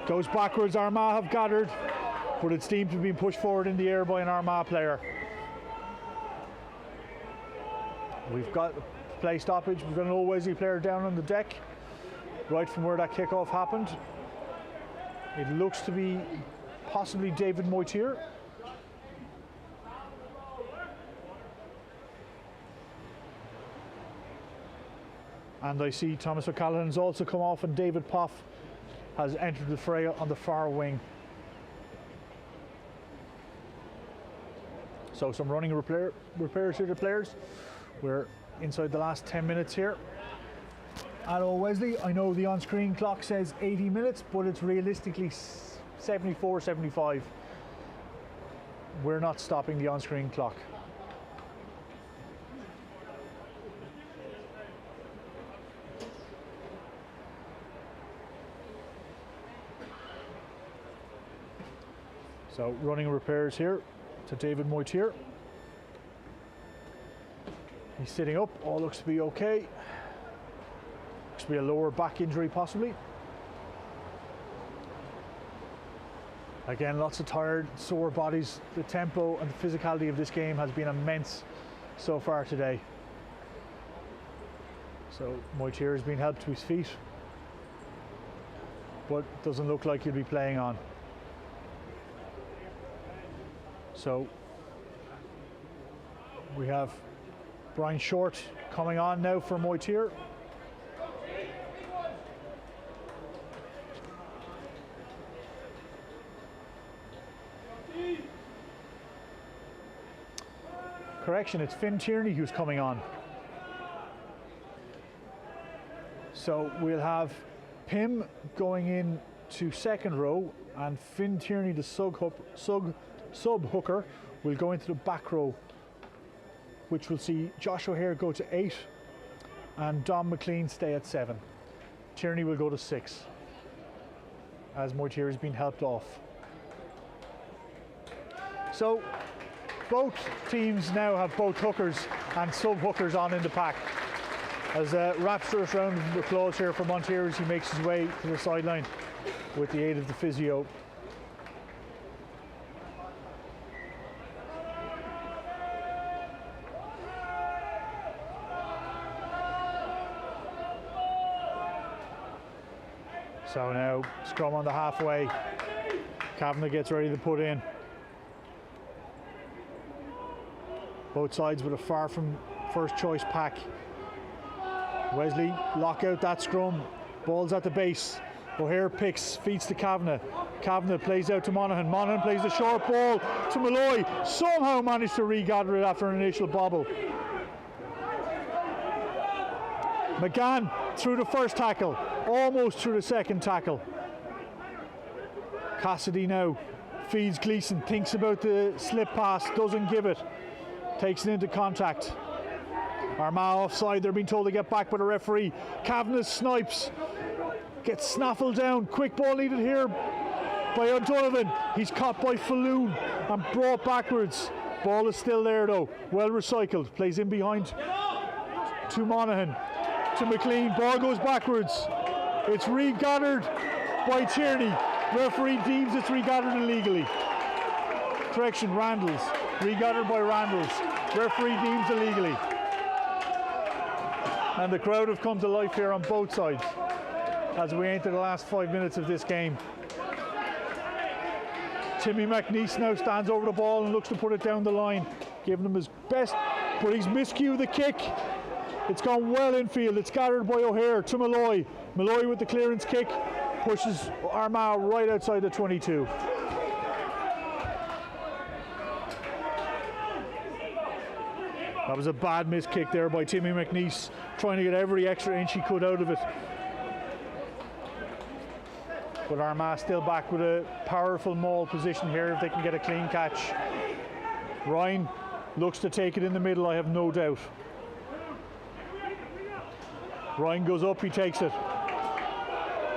Goes backwards. Armagh have gathered, but it seems to be pushed forward in the air by an Armagh player. We've got play stoppage. We've got an Old Wesley player down on the deck, right from where that kickoff happened. It looks to be possibly David Moitier. And I see Thomas O'Callaghan's also come off, and David Poff has entered the fray on the far wing. So some running repairs here to players. We're inside the last 10 minutes here at Old Wesley. I know the on-screen clock says 80 minutes, but it's realistically 74, 75. We're not stopping the on-screen clock. So running repairs here to David Moitier. He's sitting up, all looks to be okay. Looks to be a lower back injury possibly. Again, lots of tired, sore bodies. The tempo and the physicality of this game has been immense so far today. So Moitier has been helped to his feet, but doesn't look like he'll be playing on. So we have Brian Short coming on now for Moitier. Correction, it's Finn Tierney who's coming on. So we'll have Pim going in to second row, and Finn Tierney, the sub hooker, will go into the back row, which will see Josh O'Hare go to 8 and Dom McLean stay at 7. Tierney will go to 6 as Moitier has been helped off. So both teams now have both hookers and sub hookers on in the pack. As a rapturous round of applause here for Moitier as he makes his way to the sideline with the aid of the physio. So now scrum on the halfway. Kavanagh gets ready to put in. Both sides with a far from first choice pack. Wesley lock out that scrum. Ball's at the base. O'Hare picks, feeds to Kavanagh. Kavanagh plays out to Monaghan. Monaghan plays the short ball to Malloy. Somehow managed to regather it after an initial bobble. McGann through the first tackle, almost through the second tackle. Cassidy now feeds Gleeson, thinks about the slip pass, doesn't give it. Takes it into contact. Armagh offside, they're being told to get back by the referee. Kavanagh snipes, gets snaffled down. Quick ball needed here by O'Donovan. He's caught by Falloon and brought backwards. Ball is still there though, well recycled. Plays in behind to Monaghan, to McLean. Ball goes backwards. It's regathered by Tierney. Referee deems it's regathered illegally. Correction, Randalls. Regathered by Randalls. Referee deems illegally. And the crowd have come to life here on both sides as we enter the last 5 minutes of this game. Timmy McNeice now stands over the ball and looks to put it down the line, giving him his best, but he's miscued the kick. It's gone well infield. It's gathered by O'Hare to Malloy. Malloy with the clearance kick pushes Armagh right outside the 22. That was a bad miss kick there by Timmy McNeice, trying to get every extra inch he could out of it. But Armagh still back with a powerful maul position here if they can get a clean catch. Ryan looks to take it in the middle, I have no doubt. Ryan goes up, he takes it.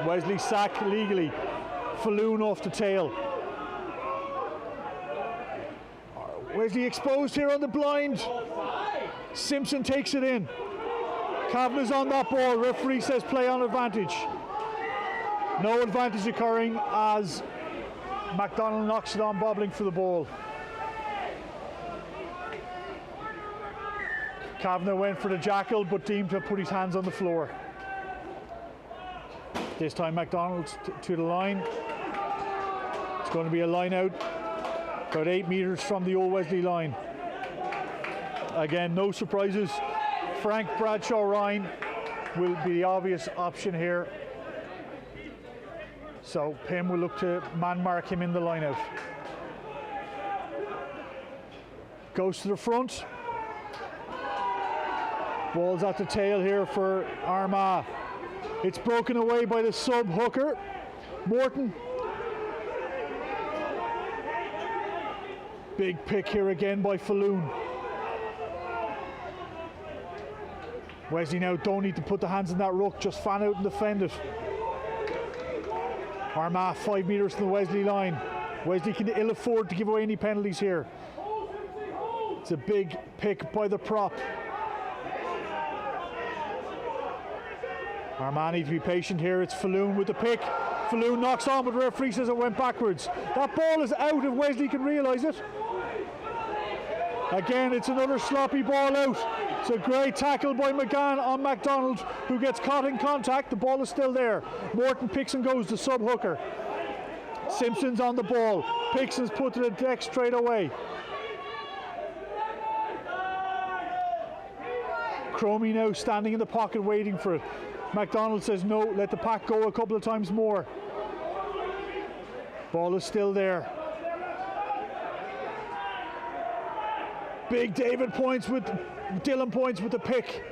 Wesley sacked legally. Falloon off the tail. Wesley exposed here on the blind. Simpson takes it in. Kavanagh's on that ball. Referee says play on advantage. No advantage occurring as MacDonald knocks it on, bobbling for the ball. Kavanagh went for the jackal but deemed to have put his hands on the floor. This time MacDonald to the line. It's going to be a line out about 8 metres from the old Wesley line. Again, no surprises. Frank Bradshaw Ryan will be the obvious option here. So Pim will look to man mark him in the line out. Goes to the front. Ball's at the tail here for Armagh. It's broken away by the sub hooker, Morton. Big pick here again by Falloon. Wesley now don't need to put the hands in that ruck, just fan out and defend it. Armagh 5 metres from the Wesley line. Wesley can ill afford to give away any penalties here. It's a big pick by the prop. Armagh need to be patient here. It's Falloon with the pick. Falloon knocks on, but the referee says it went backwards. That ball is out if Wesley can realise it. Again, it's another sloppy ball out. It's a great tackle by McGann on MacDonald, who gets caught in contact. The ball is still there. Morton picks and goes, the sub-hooker. Simpson's on the ball. Pixon's put to the deck straight away. Cromie now standing in the pocket waiting for it. MacDonald says no, let the pack go a couple of times more. Ball is still there. Big David points with, Dylan points with the pick.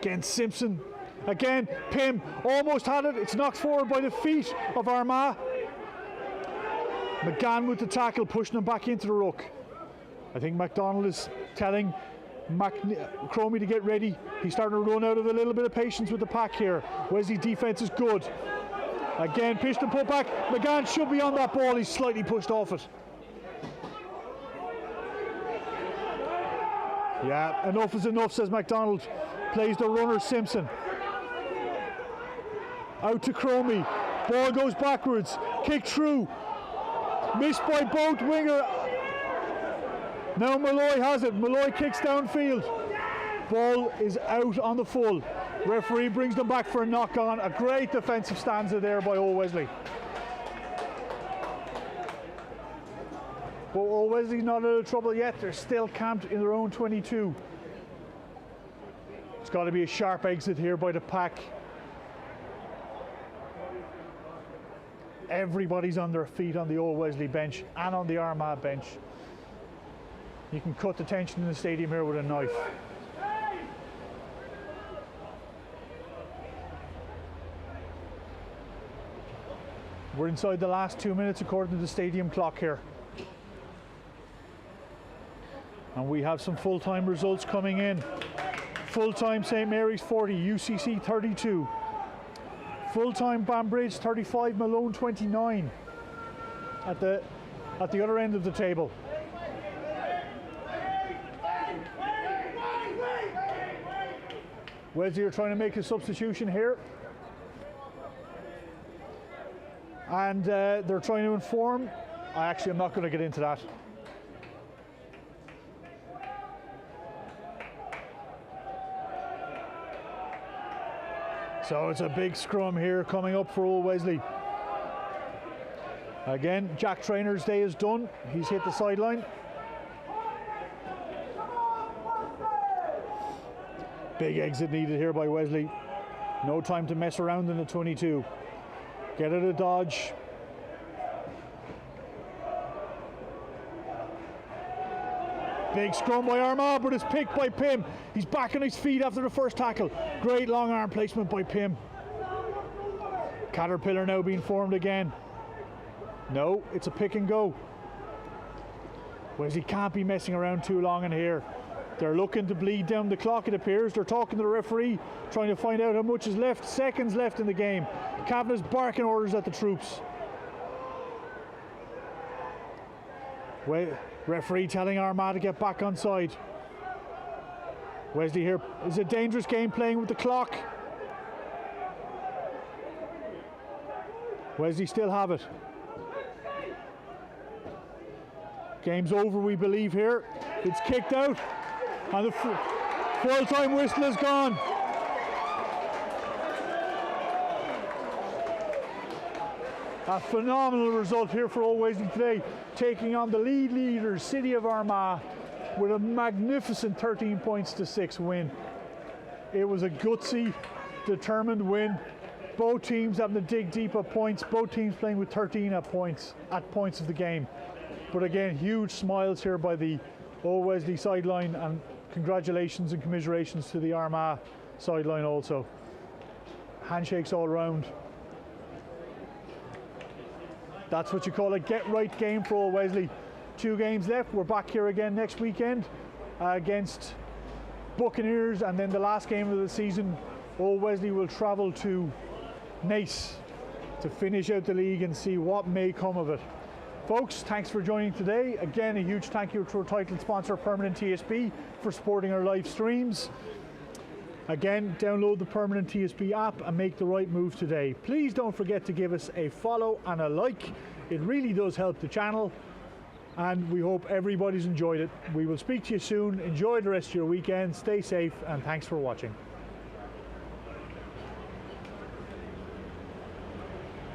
Again, Simpson. Again, Pym almost had it. It's knocked forward by the feet of Armagh. McGann with the tackle, pushing him back into the ruck. I think MacDonald is telling Cromie to get ready. He's starting to run out of a little bit of patience with the pack here. Wesley defence is good. Again, pitched and put back. McGann should be on that ball. He's slightly pushed off it. Yeah, enough is enough, says MacDonald. Plays the runner, Simpson. Out to Cromie. Ball goes backwards. Kick through. Missed by both winger. Now Malloy has it. Malloy kicks downfield. Ball is out on the full. Referee brings them back for a knock on. A great defensive stanza there by Old Wesley. But Old Wesley's not out of trouble yet. They're still camped in their own 22. It's got to be a sharp exit here by the pack. Everybody's on their feet on the Old Wesley bench and on the Armagh bench. You can cut the tension in the stadium here with a knife. We're inside the last 2 minutes according to the stadium clock here. And we have some full-time results coming in. Full-time St. Mary's 40, UCC 32. Full-time Banbridge 35, Malone 29 at the other end of the table. Wesley are trying to make a substitution here. And they're trying to inform. I'm not going to get into that. So it's a big scrum here coming up for Old Wesley. Again, Jack Trainor's day is done. He's hit the sideline. Big exit needed here by Wesley. No time to mess around in the 22. Get out of dodge. Big scrum by Armagh, but it's picked by Pym. He's back on his feet after the first tackle. Great long arm placement by Pym. Caterpillar now being formed again. No, it's a pick and go. Wesley can't be messing around too long in here. They're looking to bleed down the clock, it appears. They're talking to the referee, trying to find out how much is left. Seconds left in the game. Kavanagh's barking orders at the troops. Referee telling Armagh to get back on side. Wesley here is a dangerous game playing with the clock. Wesley still have it. Game's over, we believe here. It's kicked out. And the full-time whistle is gone. A phenomenal result here for Old Wesley today, taking on the league leaders, City of Armagh, with a magnificent 13 points to 6 win. It was a gutsy, determined win. Both teams having to dig deep at points, both teams playing with 13 at points of the game. But again, huge smiles here by the Old Wesley sideline, and congratulations and commiserations to the Armagh sideline also. Handshakes all round. That's what you call a get-right game for Old Wesley. 2 games left. We're back here again next weekend against Buccaneers, and then the last game of the season, Old Wesley will travel to Naas to finish out the league and see what may come of it. Folks, thanks for joining today. Again, a huge thank you to our title sponsor, Permanent TSB, for supporting our live streams. Again, download the Permanent TSB app and make the right move today. Please don't forget to give us a follow and a like. It really does help the channel, and we hope everybody's enjoyed it. We will speak to you soon. Enjoy the rest of your weekend, stay safe, and thanks for watching.